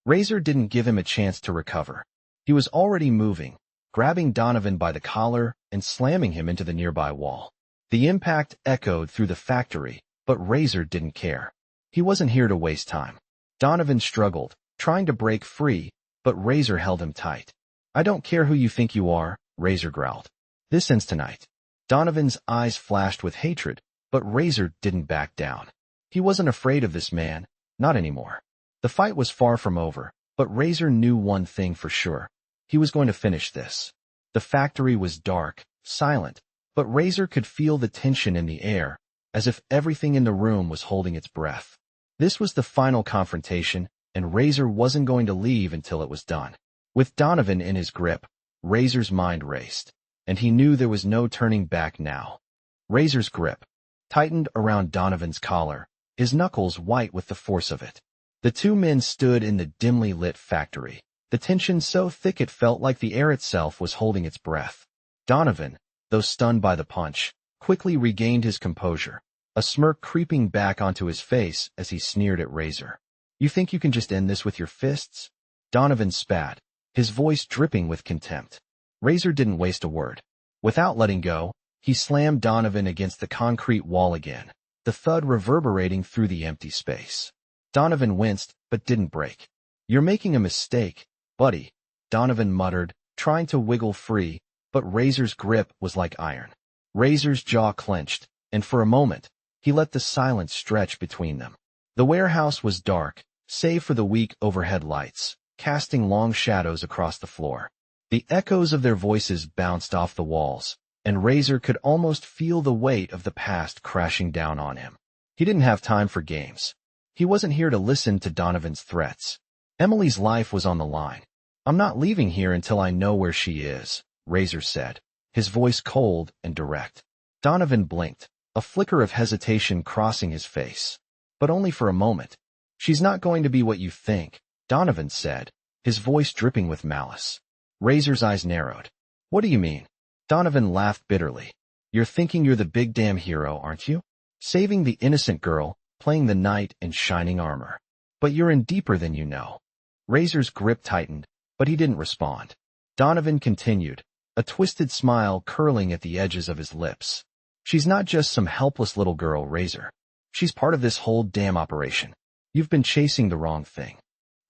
Razor didn't give him a chance to recover. He was already moving, grabbing Donovan by the collar and slamming him into the nearby wall. The impact echoed through the factory, but Razor didn't care. He wasn't here to waste time. Donovan struggled, trying to break free, but Razor held him tight. "I don't care who you think you are," Razor growled. "This ends tonight." Donovan's eyes flashed with hatred, but Razor didn't back down. He wasn't afraid of this man, not anymore. The fight was far from over, but Razor knew one thing for sure. He was going to finish this. The factory was dark, silent, but Razor could feel the tension in the air, as if everything in the room was holding its breath. This was the final confrontation, and Razor wasn't going to leave until it was done. With Donovan in his grip, Razor's mind raced, and he knew there was no turning back now. Razor's grip tightened around Donovan's collar, his knuckles white with the force of it. The two men stood in the dimly lit factory, the tension so thick it felt like the air itself was holding its breath. Donovan, though stunned by the punch, quickly regained his composure, a smirk creeping back onto his face as he sneered at Razor. "You think you can just end this with your fists?" Donovan spat, his voice dripping with contempt. Razor didn't waste a word. Without letting go, he slammed Donovan against the concrete wall again, the thud reverberating through the empty space. Donovan winced, but didn't break. "You're making a mistake, buddy," Donovan muttered, trying to wiggle free, but Razor's grip was like iron. Razor's jaw clenched, and for a moment, he let the silence stretch between them. The warehouse was dark, save for the weak overhead lights, casting long shadows across the floor. The echoes of their voices bounced off the walls, and Razor could almost feel the weight of the past crashing down on him. He didn't have time for games. He wasn't here to listen to Donovan's threats. Emily's life was on the line. "I'm not leaving here until I know where she is," Razor said, his voice cold and direct. Donovan blinked, a flicker of hesitation crossing his face. But only for a moment. "She's not going to be what you think," Donovan said, his voice dripping with malice. Razor's eyes narrowed. "What do you mean?" Donovan laughed bitterly. "You're thinking you're the big damn hero, aren't you? Saving the innocent girl, playing the knight in shining armor. But you're in deeper than you know." Razor's grip tightened, but he didn't respond. Donovan continued, a twisted smile curling at the edges of his lips. "She's not just some helpless little girl, Razor. She's part of this whole damn operation. You've been chasing the wrong thing."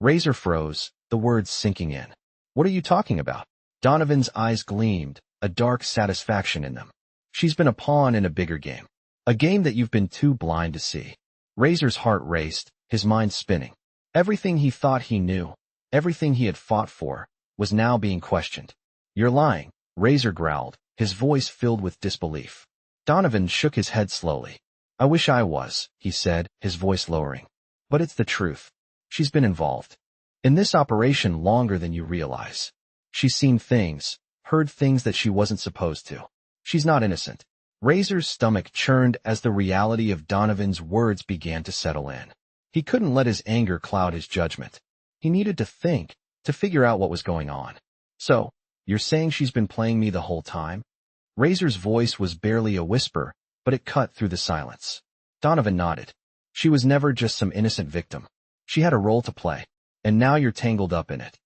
Razor froze, the words sinking in. "What are you talking about?" Donovan's eyes gleamed, a dark satisfaction in them. "She's been a pawn in a bigger game. A game that you've been too blind to see." Razor's heart raced, his mind spinning. Everything he thought he knew, everything he had fought for, was now being questioned. "You're lying," Razor growled, his voice filled with disbelief. Donovan shook his head slowly. "I wish I was," he said, his voice lowering. "But it's the truth. She's been involved in this operation longer than you realize. She's seen things, heard things that she wasn't supposed to. She's not innocent." Razor's stomach churned as the reality of Donovan's words began to settle in. He couldn't let his anger cloud his judgment. He needed to think, to figure out what was going on. "So, you're saying she's been playing me the whole time?" Razor's voice was barely a whisper, but it cut through the silence. Donovan nodded. "She was never just some innocent victim. She had a role to play, and now you're tangled up in it."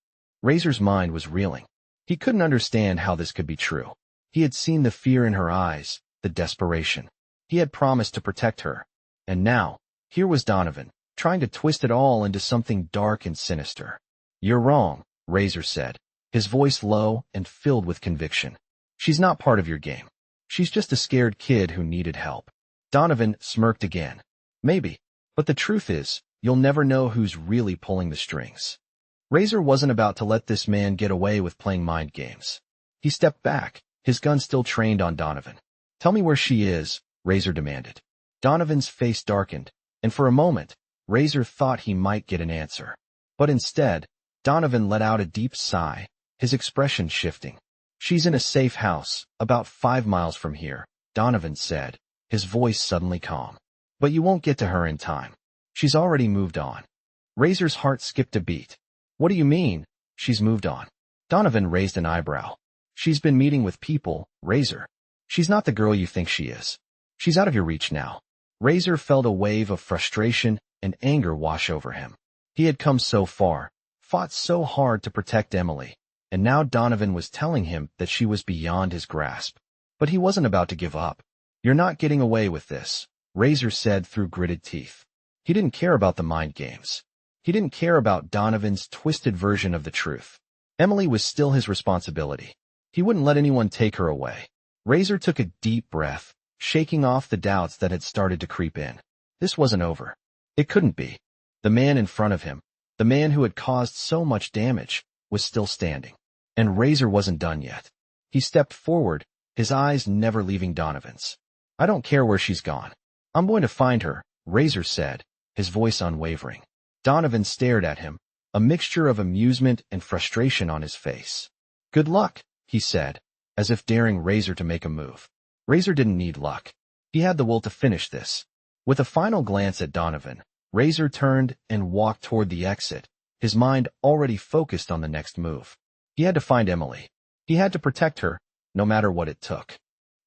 Razor's mind was reeling. He couldn't understand how this could be true. He had seen the fear in her eyes, the desperation. He had promised to protect her. And now, here was Donovan, trying to twist it all into something dark and sinister. "You're wrong," Razor said, his voice low and filled with conviction. "She's not part of your game. She's just a scared kid who needed help." Donovan smirked again. "Maybe, but the truth is, you'll never know who's really pulling the strings." Razor wasn't about to let this man get away with playing mind games. He stepped back, his gun still trained on Donovan. "Tell me where she is," Razor demanded. Donovan's face darkened, and for a moment, Razor thought he might get an answer. But instead, Donovan let out a deep sigh, his expression shifting. "She's in a safe house, about 5 miles from here," Donovan said, his voice suddenly calm. "But you won't get to her in time. She's already moved on." Razor's heart skipped a beat. "What do you mean, she's moved on?" Donovan raised an eyebrow. "She's been meeting with people, Razor. She's not the girl you think she is. She's out of your reach now." Razor felt a wave of frustration and anger wash over him. He had come so far, fought so hard to protect Emily, and now Donovan was telling him that she was beyond his grasp. But he wasn't about to give up. "You're not getting away with this," Razor said through gritted teeth. He didn't care about the mind games. He didn't care about Donovan's twisted version of the truth. Emily was still his responsibility. He wouldn't let anyone take her away. Razor took a deep breath, shaking off the doubts that had started to creep in. This wasn't over. It couldn't be. The man in front of him, the man who had caused so much damage, was still standing. And Razor wasn't done yet. He stepped forward, his eyes never leaving Donovan's. "I don't care where she's gone. I'm going to find her," Razor said, his voice unwavering. Donovan stared at him, a mixture of amusement and frustration on his face. "Good luck," he said, as if daring Razor to make a move. Razor didn't need luck. He had the will to finish this. With a final glance at Donovan, Razor turned and walked toward the exit, his mind already focused on the next move. He had to find Emily. He had to protect her, no matter what it took.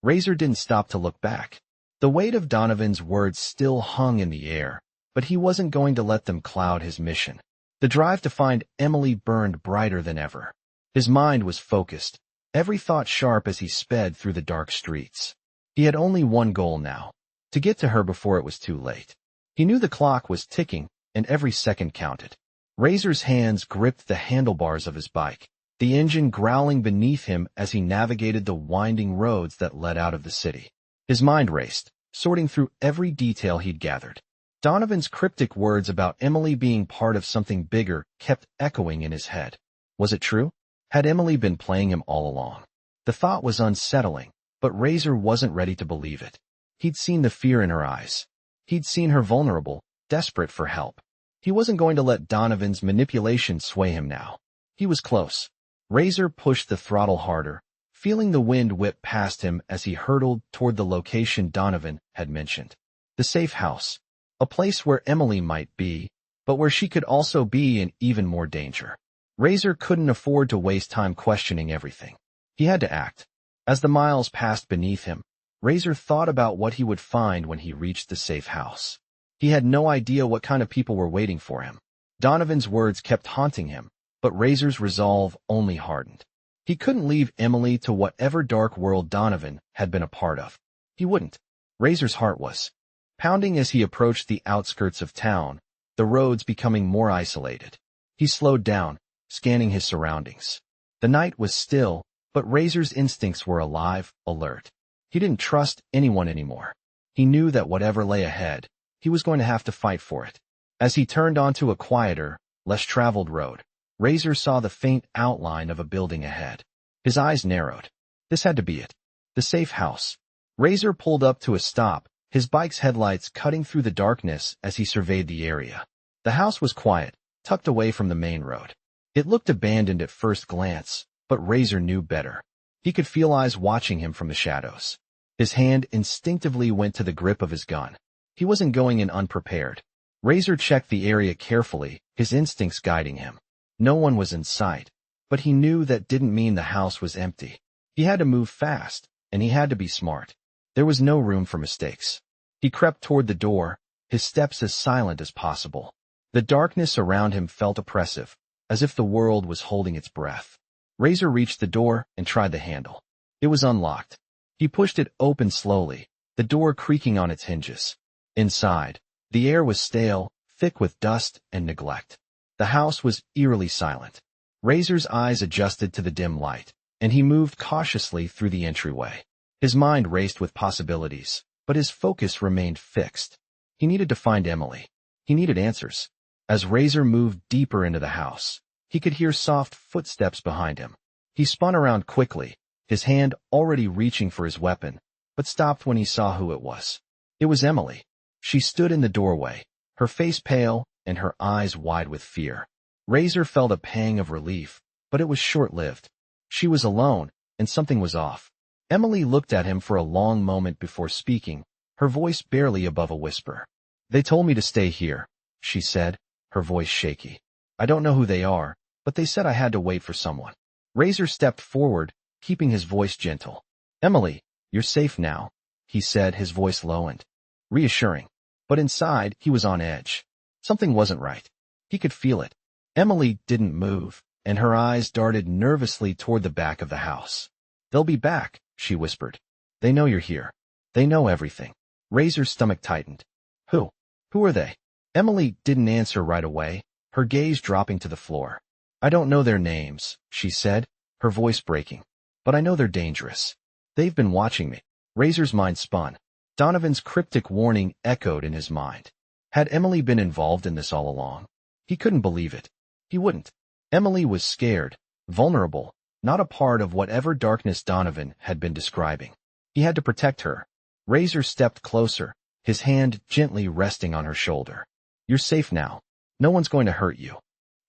Razor didn't stop to look back. The weight of Donovan's words still hung in the air, but he wasn't going to let them cloud his mission. The drive to find Emily burned brighter than ever. His mind was focused, every thought sharp as he sped through the dark streets. He had only one goal now, to get to her before it was too late. He knew the clock was ticking, and every second counted. Razor's hands gripped the handlebars of his bike, the engine growling beneath him as he navigated the winding roads that led out of the city. His mind raced, sorting through every detail he'd gathered. Donovan's cryptic words about Emily being part of something bigger kept echoing in his head. Was it true? Had Emily been playing him all along? The thought was unsettling, But Razor wasn't ready to believe it. He'd seen the fear in her eyes. He'd seen her vulnerable, desperate for help. He wasn't going to let Donovan's manipulation sway him now. He was close. Razor pushed the throttle harder, feeling the wind whip past him as he hurtled toward the location Donovan had mentioned. The safe house. A place where Emily might be, but where she could also be in even more danger. Razor couldn't afford to waste time questioning everything. He had to act. As the miles passed beneath him, Razor thought about what he would find when he reached the safe house. He had no idea what kind of people were waiting for him. Donovan's words kept haunting him, but Razor's resolve only hardened. He couldn't leave Emily to whatever dark world Donovan had been a part of. He wouldn't. Razor's heart was pounding as he approached the outskirts of town, the roads becoming more isolated. He slowed down, scanning his surroundings. The night was still, but Razor's instincts were alive, alert. He didn't trust anyone anymore. He knew that whatever lay ahead, he was going to have to fight for it. As he turned onto a quieter, less traveled road, Razor saw the faint outline of a building ahead. His eyes narrowed. This had to be it. The safe house. Razor pulled up to a stop, his bike's headlights cutting through the darkness as he surveyed the area. The house was quiet, tucked away from the main road. It looked abandoned at first glance, but Razor knew better. He could feel eyes watching him from the shadows. His hand instinctively went to the grip of his gun. He wasn't going in unprepared. Razor checked the area carefully, his instincts guiding him. No one was in sight, but he knew that didn't mean the house was empty. He had to move fast, and he had to be smart. There was no room for mistakes. He crept toward the door, his steps as silent as possible. The darkness around him felt oppressive, as if the world was holding its breath. Razor reached the door and tried the handle. It was unlocked. He pushed it open slowly, the door creaking on its hinges. Inside, the air was stale, thick with dust and neglect. The house was eerily silent. Razor's eyes adjusted to the dim light, and he moved cautiously through the entryway. His mind raced with possibilities, but his focus remained fixed. He needed to find Emily. He needed answers. As Razor moved deeper into the house, he could hear soft footsteps behind him. He spun around quickly, his hand already reaching for his weapon, but stopped when he saw who it was. It was Emily. She stood in the doorway, her face pale and her eyes wide with fear. Razor felt a pang of relief, but it was short-lived. She was alone, and something was off. Emily looked at him for a long moment before speaking, her voice barely above a whisper. "They told me to stay here," she said, her voice shaky. "I don't know who they are, but they said I had to wait for someone." Razor stepped forward, keeping his voice gentle. "Emily, you're safe now," he said, his voice low and reassuring. But inside, he was on edge. Something wasn't right. He could feel it. Emily didn't move, and her eyes darted nervously toward the back of the house. "They'll be back," she whispered. "They know you're here. They know everything." Razor's stomach tightened. Who? Who are they?" Emily didn't answer right away, her gaze dropping to the floor. "I don't know their names," she said, her voice breaking. "But I know they're dangerous. They've been watching me." Razor's mind spun. Donovan's cryptic warning echoed in his mind. Had Emily been involved in this all along? He couldn't believe it. He wouldn't. Emily was scared, vulnerable, not a part of whatever darkness Donovan had been describing. He had to protect her. Razor stepped closer, his hand gently resting on her shoulder. "You're safe now. No one's going to hurt you."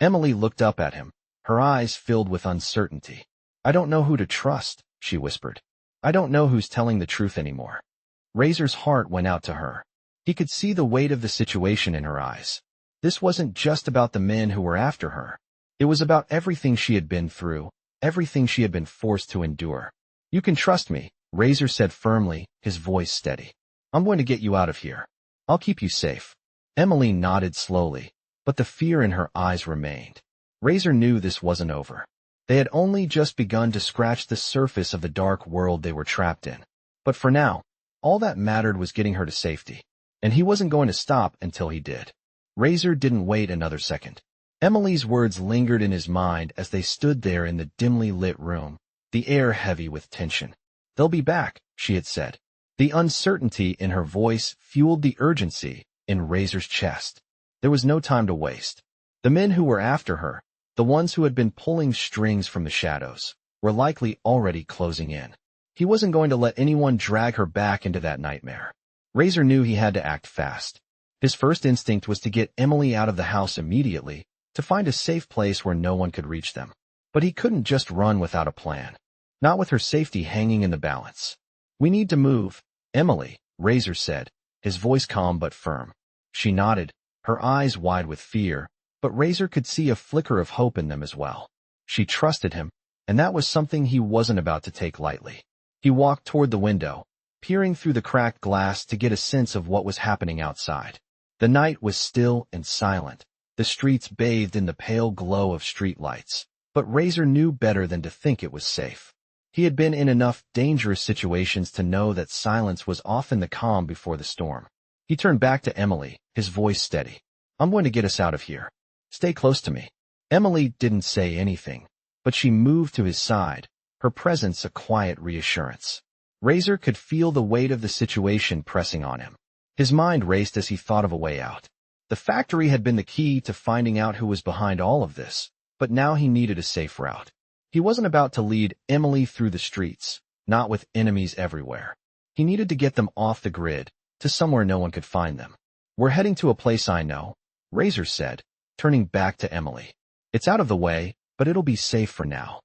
Emily looked up at him, her eyes filled with uncertainty. "I don't know who to trust," she whispered. "I don't know who's telling the truth anymore." Razor's heart went out to her. He could see the weight of the situation in her eyes. This wasn't just about the men who were after her. It was about everything she had been through, everything she had been forced to endure. "You can trust me," Razor said firmly, his voice steady. "I'm going to get you out of here. I'll keep you safe." Emily nodded slowly, but the fear in her eyes remained. Razor knew this wasn't over. They had only just begun to scratch the surface of the dark world they were trapped in. But for now, all that mattered was getting her to safety, and he wasn't going to stop until he did. Razor didn't wait another second. Emily's words lingered in his mind as they stood there in the dimly lit room, the air heavy with tension. "They'll be back," she had said. The uncertainty in her voice fueled the urgency in Razor's chest. There was no time to waste. The men who were after her, the ones who had been pulling strings from the shadows, were likely already closing in. He wasn't going to let anyone drag her back into that nightmare. Razor knew he had to act fast. His first instinct was to get Emily out of the house immediately, to find a safe place where no one could reach them. But he couldn't just run without a plan. Not with her safety hanging in the balance. "We need to move, Emily," Razor said, his voice calm but firm. She nodded, her eyes wide with fear, but Razor could see a flicker of hope in them as well. She trusted him, and that was something he wasn't about to take lightly. He walked toward the window, peering through the cracked glass to get a sense of what was happening outside. The night was still and silent, the streets bathed in the pale glow of street lights, but Razor knew better than to think it was safe. He had been in enough dangerous situations to know that silence was often the calm before the storm. He turned back to Emily, his voice steady. "I'm going to get us out of here. Stay close to me." Emily didn't say anything, but she moved to his side, her presence a quiet reassurance. Razor could feel the weight of the situation pressing on him. His mind raced as he thought of a way out. The factory had been the key to finding out who was behind all of this, but now he needed a safe route. He wasn't about to lead Emily through the streets, not with enemies everywhere. He needed to get them off the grid, to somewhere no one could find them. "We're heading to a place I know," Razor said, turning back to Emily. "It's out of the way, but it'll be safe for now."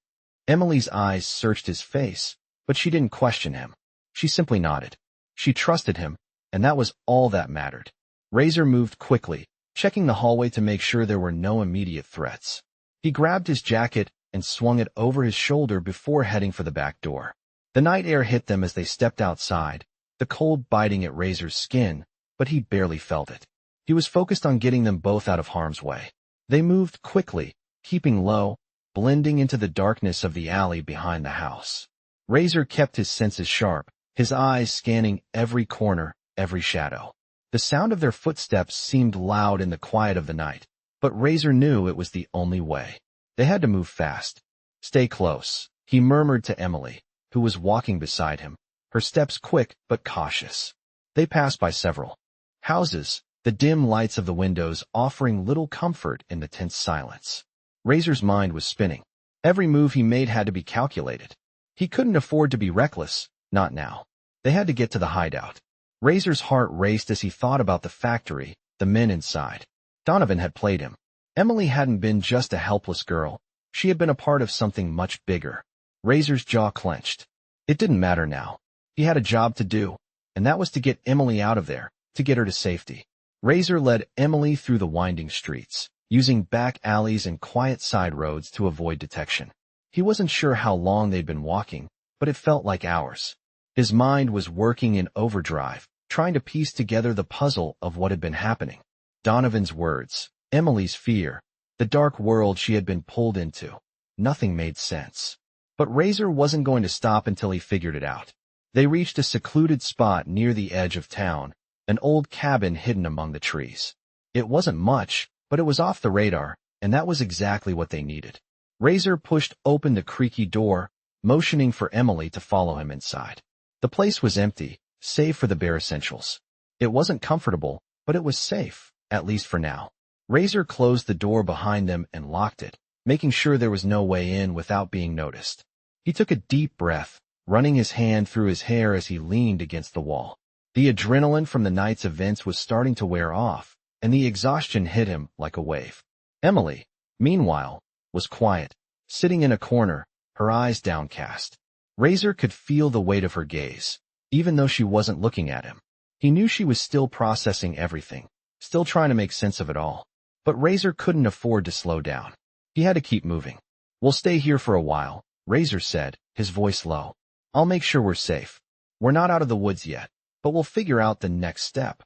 Emily's eyes searched his face, but she didn't question him. She simply nodded. She trusted him, and that was all that mattered. Razor moved quickly, checking the hallway to make sure there were no immediate threats. He grabbed his jacket and swung it over his shoulder before heading for the back door. The night air hit them as they stepped outside, the cold biting at Razor's skin, but he barely felt it. He was focused on getting them both out of harm's way. They moved quickly, keeping low, blending into the darkness of the alley behind the house. Razor kept his senses sharp, his eyes scanning every corner, every shadow. The sound of their footsteps seemed loud in the quiet of the night, but Razor knew it was the only way. They had to move fast. "Stay close," he murmured to Emily, who was walking beside him, her steps quick but cautious. They passed by several houses, the dim lights of the windows offering little comfort in the tense silence. Razor's mind was spinning. Every move he made had to be calculated. He couldn't afford to be reckless, not now. They had to get to the hideout. Razor's heart raced as he thought about the factory, the men inside. Donovan had played him. Emily hadn't been just a helpless girl. She had been a part of something much bigger. Razor's jaw clenched. It didn't matter now. He had a job to do, and that was to get Emily out of there, to get her to safety. Razor led Emily through the winding streets, using back alleys and quiet side roads to avoid detection. He wasn't sure how long they'd been walking, but it felt like hours. His mind was working in overdrive, trying to piece together the puzzle of what had been happening. Donovan's words, Emily's fear, the dark world she had been pulled into. Nothing made sense. But Razor wasn't going to stop until he figured it out. They reached a secluded spot near the edge of town, an old cabin hidden among the trees. It wasn't much, but it was off the radar, and that was exactly what they needed. Razor pushed open the creaky door, motioning for Emily to follow him inside. The place was empty, save for the bare essentials. It wasn't comfortable, but it was safe, at least for now. Razor closed the door behind them and locked it, making sure there was no way in without being noticed. He took a deep breath, running his hand through his hair as he leaned against the wall. The adrenaline from the night's events was starting to wear off, and the exhaustion hit him like a wave. Emily, meanwhile, was quiet, sitting in a corner, her eyes downcast. Razor could feel the weight of her gaze, even though she wasn't looking at him. He knew she was still processing everything, still trying to make sense of it all. But Razor couldn't afford to slow down. He had to keep moving. "We'll stay here for a while," Razor said, his voice low. "I'll make sure we're safe. We're not out of the woods yet, but we'll figure out the next step."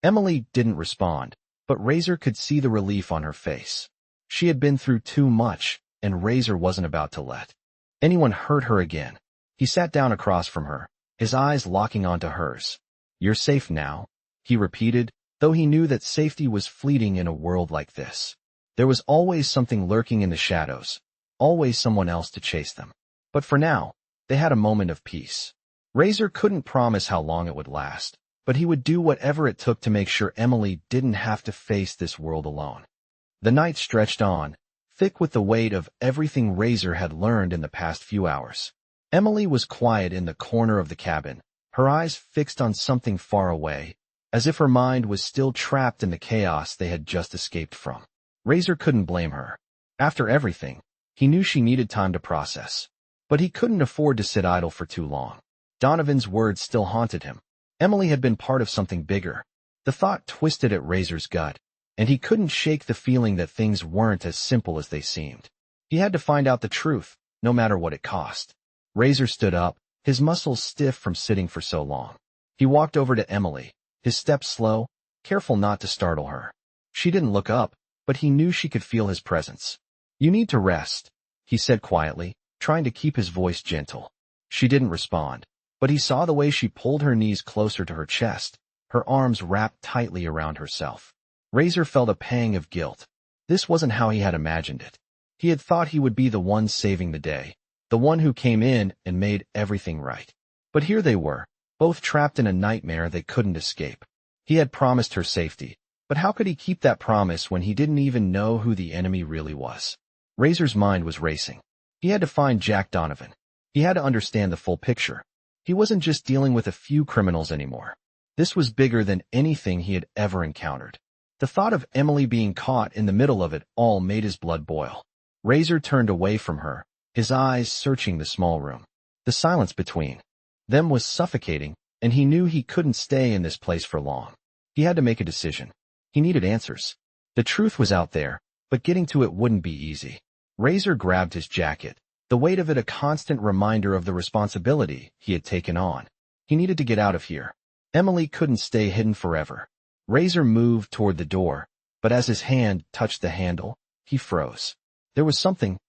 Emily didn't respond, but Razor could see the relief on her face. She had been through too much, and Razor wasn't about to let anyone hurt her again. He sat down across from her, his eyes locking onto hers. "You're safe now," he repeated, though he knew that safety was fleeting in a world like this. There was always something lurking in the shadows, always someone else to chase them. But for now, they had a moment of peace. Razor couldn't promise how long it would last, but he would do whatever it took to make sure Emily didn't have to face this world alone. The night stretched on, thick with the weight of everything Razor had learned in the past few hours. Emily was quiet in the corner of the cabin, her eyes fixed on something far away, as if her mind was still trapped in the chaos they had just escaped from. Razor couldn't blame her. After everything, he knew she needed time to process. But he couldn't afford to sit idle for too long. Donovan's words still haunted him. Emily had been part of something bigger. The thought twisted at Razor's gut, and he couldn't shake the feeling that things weren't as simple as they seemed. He had to find out the truth, no matter what it cost. Razor stood up, his muscles stiff from sitting for so long. He walked over to Emily, his steps slow, careful not to startle her. She didn't look up, but he knew she could feel his presence. "You need to rest," he said quietly, trying to keep his voice gentle. She didn't respond, but he saw the way she pulled her knees closer to her chest, her arms wrapped tightly around herself. Razor felt a pang of guilt. This wasn't how he had imagined it. He had thought he would be the one saving the day, the one who came in and made everything right. But here they were, both trapped in a nightmare they couldn't escape. He had promised her safety, but how could he keep that promise when he didn't even know who the enemy really was? Razor's mind was racing. He had to find Jack Donovan. He had to understand the full picture. He wasn't just dealing with a few criminals anymore. This was bigger than anything he had ever encountered. The thought of Emily being caught in the middle of it all made his blood boil. Razor turned away from her, his eyes searching the small room. The silence between them was suffocating, and he knew he couldn't stay in this place for long. He had to make a decision. He needed answers. The truth was out there, but getting to it wouldn't be easy. Razor grabbed his jacket, the weight of it a constant reminder of the responsibility he had taken on. He needed to get out of here. Emily couldn't stay hidden forever. Razor moved toward the door, but as his hand touched the handle, he froze. There was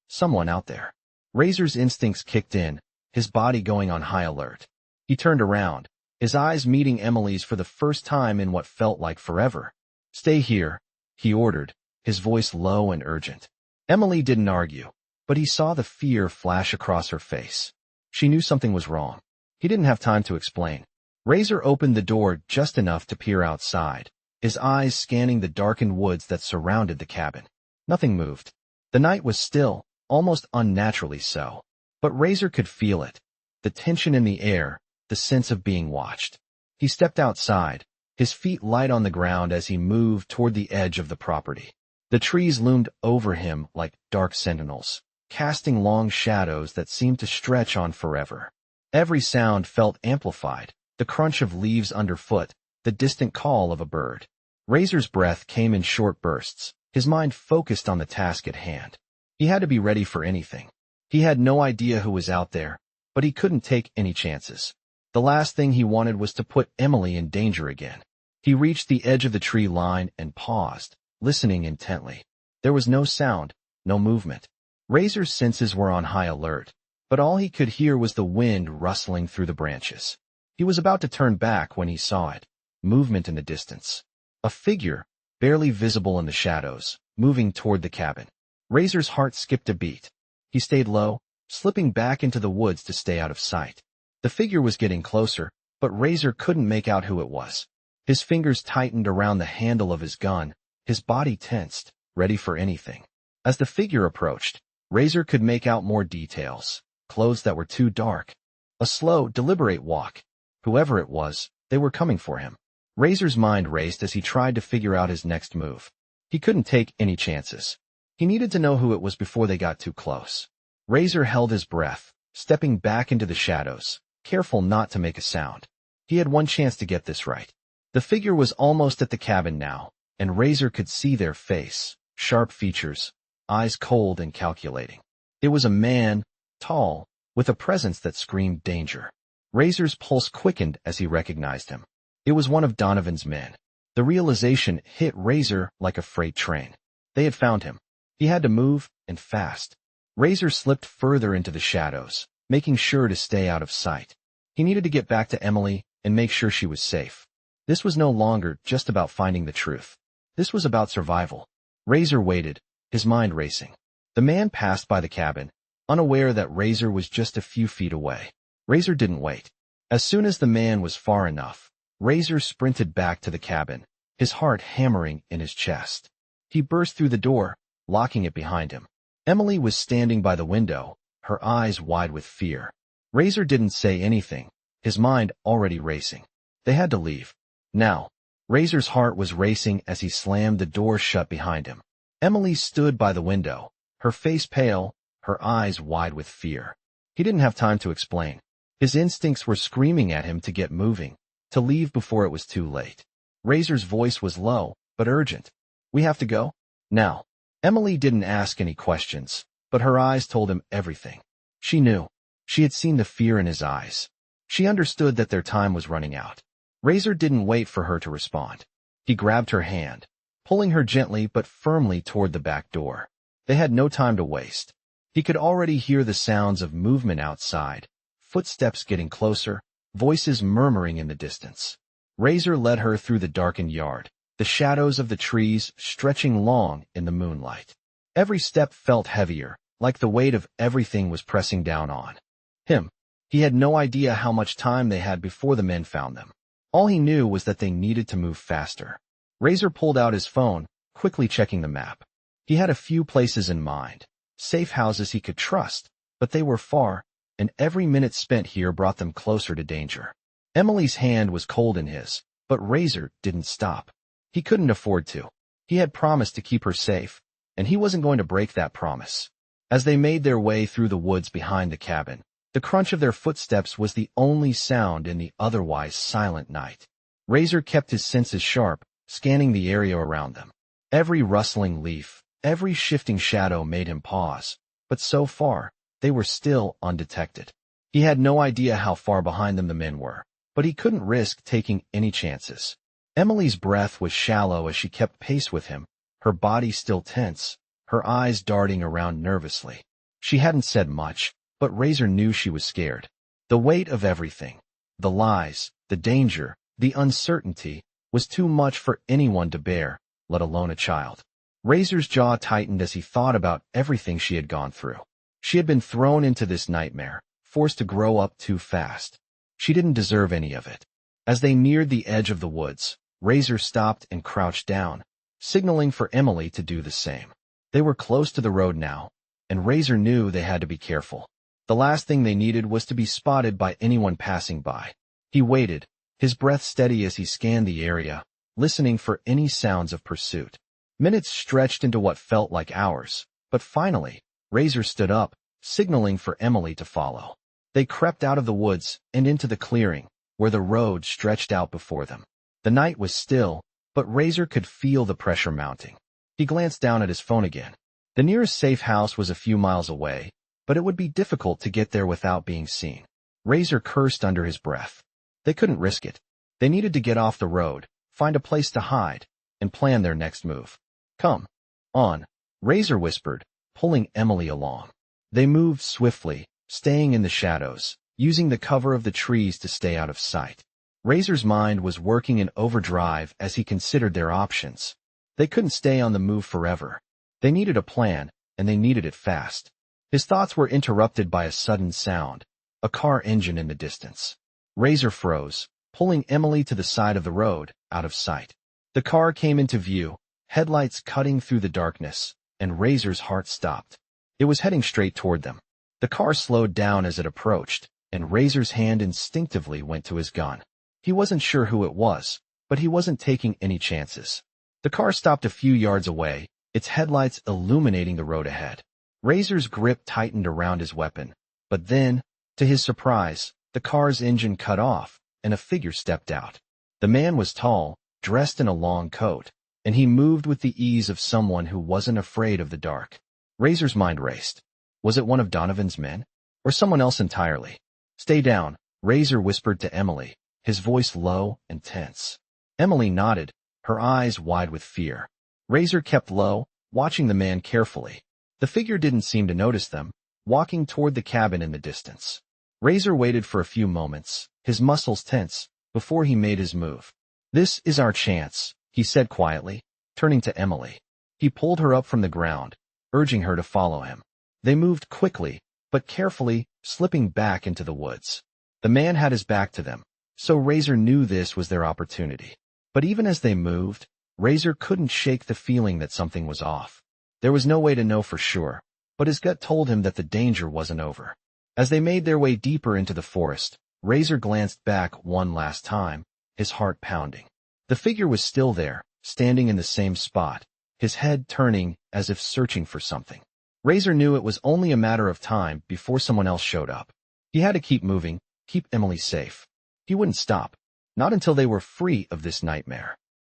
someone out there. Razor's instincts kicked in, his body going on high alert. He turned around, his eyes meeting Emily's for the first time in what felt like forever. "Stay here," he ordered, his voice low and urgent. Emily didn't argue, but he saw the fear flash across her face. She knew something was wrong. He didn't have time to explain. Razor opened the door just enough to peer outside, his eyes scanning the darkened woods that surrounded the cabin. Nothing moved. The night was still, almost unnaturally so. But Razor could feel it. The tension in the air, the sense of being watched. He stepped outside, his feet light on the ground as he moved toward the edge of the property. The trees loomed over him like dark sentinels, casting long shadows that seemed to stretch on forever. Every sound felt amplified, the crunch of leaves underfoot, the distant call of a bird. Razor's breath came in short bursts, his mind focused on the task at hand. He had to be ready for anything. He had no idea who was out there, but he couldn't take any chances. The last thing he wanted was to put Emily in danger again. He reached the edge of the tree line and paused, listening intently. There was no sound, no movement. Razor's senses were on high alert, but all he could hear was the wind rustling through the branches. He was about to turn back when he saw it. Movement in the distance. A figure, barely visible in the shadows, moving toward the cabin. Razor's heart skipped a beat. He stayed low, slipping back into the woods to stay out of sight. The figure was getting closer, but Razor couldn't make out who it was. His fingers tightened around the handle of his gun, his body tensed, ready for anything. As the figure approached, Razor could make out more details. Clothes that were too dark. A slow, deliberate walk. Whoever it was, they were coming for him. Razor's mind raced as he tried to figure out his next move. He couldn't take any chances. He needed to know who it was before they got too close. Razor held his breath, stepping back into the shadows, careful not to make a sound. He had one chance to get this right. The figure was almost at the cabin now, and Razor could see their face, sharp features, eyes cold and calculating. It was a man, tall, with a presence that screamed danger. Razor's pulse quickened as he recognized him. It was one of Donovan's men. The realization hit Razor like a freight train. They had found him. He had to move, and fast. Razor slipped further into the shadows, making sure to stay out of sight. He needed to get back to Emily and make sure she was safe. This was no longer just about finding the truth. This was about survival. Razor waited, his mind racing. The man passed by the cabin, unaware that Razor was just a few feet away. Razor didn't wait. As soon as the man was far enough, Razor sprinted back to the cabin, his heart hammering in his chest. He burst through the door, locking it behind him. Emily was standing by the window, her eyes wide with fear. Razor didn't say anything, his mind already racing. They had to leave. Now. Razor's heart was racing as he slammed the door shut behind him. Emily stood by the window, her face pale, her eyes wide with fear. He didn't have time to explain. His instincts were screaming at him to get moving, to leave before it was too late. Razor's voice was low, but urgent. We have to go? Now. Emily didn't ask any questions, but her eyes told him everything. She knew. She had seen the fear in his eyes. She understood that their time was running out. Razor didn't wait for her to respond. He grabbed her hand, pulling her gently but firmly toward the back door. They had no time to waste. He could already hear the sounds of movement outside, footsteps getting closer, voices murmuring in the distance. Razor led her through the darkened yard, the shadows of the trees stretching long in the moonlight. Every step felt heavier, like the weight of everything was pressing down on him. He had no idea how much time they had before the men found them. All he knew was that they needed to move faster. Razor pulled out his phone, quickly checking the map. He had a few places in mind, safe houses he could trust, but they were far, and every minute spent here brought them closer to danger. Emily's hand was cold in his, but Razor didn't stop. He couldn't afford to. He had promised to keep her safe, and he wasn't going to break that promise. As they made their way through the woods behind the cabin, the crunch of their footsteps was the only sound in the otherwise silent night. Razor kept his senses sharp, scanning the area around them. Every rustling leaf, every shifting shadow made him pause, but so far, they were still undetected. He had no idea how far behind them the men were, but he couldn't risk taking any chances. Emily's breath was shallow as she kept pace with him, her body still tense, her eyes darting around nervously. She hadn't said much, but Razor knew she was scared. The weight of everything, the lies, the danger, the uncertainty, was too much for anyone to bear, let alone a child. Razor's jaw tightened as he thought about everything she had gone through. She had been thrown into this nightmare, forced to grow up too fast. She didn't deserve any of it. As they neared the edge of the woods, Razor stopped and crouched down, signaling for Emily to do the same. They were close to the road now, and Razor knew they had to be careful. The last thing they needed was to be spotted by anyone passing by. He waited, his breath steady as he scanned the area, listening for any sounds of pursuit. Minutes stretched into what felt like hours, but finally, Razor stood up, signaling for Emily to follow. They crept out of the woods and into the clearing, where the road stretched out before them. The night was still, but Razor could feel the pressure mounting. He glanced down at his phone again. The nearest safe house was a few miles away, but it would be difficult to get there without being seen. Razor cursed under his breath. They couldn't risk it. They needed to get off the road, find a place to hide, and plan their next move. Come on, Razor whispered, pulling Emily along. They moved swiftly, staying in the shadows, using the cover of the trees to stay out of sight. Razor's mind was working in overdrive as he considered their options. They couldn't stay on the move forever. They needed a plan, and they needed it fast. His thoughts were interrupted by a sudden sound, a car engine in the distance. Razor froze, pulling Emily to the side of the road, out of sight. The car came into view, headlights cutting through the darkness, and Razor's heart stopped. It was heading straight toward them. The car slowed down as it approached, and Razor's hand instinctively went to his gun. He wasn't sure who it was, but he wasn't taking any chances. The car stopped a few yards away, its headlights illuminating the road ahead. Razor's grip tightened around his weapon, but then, to his surprise, the car's engine cut off, and a figure stepped out. The man was tall, dressed in a long coat, and he moved with the ease of someone who wasn't afraid of the dark. Razor's mind raced. Was it one of Donovan's men? Or someone else entirely? Stay down, Razor whispered to Emily, his voice low and tense. Emily nodded, her eyes wide with fear. Razor kept low, watching the man carefully. The figure didn't seem to notice them, walking toward the cabin in the distance. Razor waited for a few moments, his muscles tense, before he made his move. This is our chance, he said quietly, turning to Emily. He pulled her up from the ground, urging her to follow him. They moved quickly, but carefully, slipping back into the woods. The man had his back to them, so Razor knew this was their opportunity. But even as they moved, Razor couldn't shake the feeling that something was off. There was no way to know for sure, but his gut told him that the danger wasn't over. As they made their way deeper into the forest, Razor glanced back one last time, his heart pounding. The figure was still there, standing in the same spot, his head turning as if searching for something. Razor knew it was only a matter of time before someone else showed up. He had to keep moving, keep Emily safe. He wouldn't stop, not until they were free of this nightmare.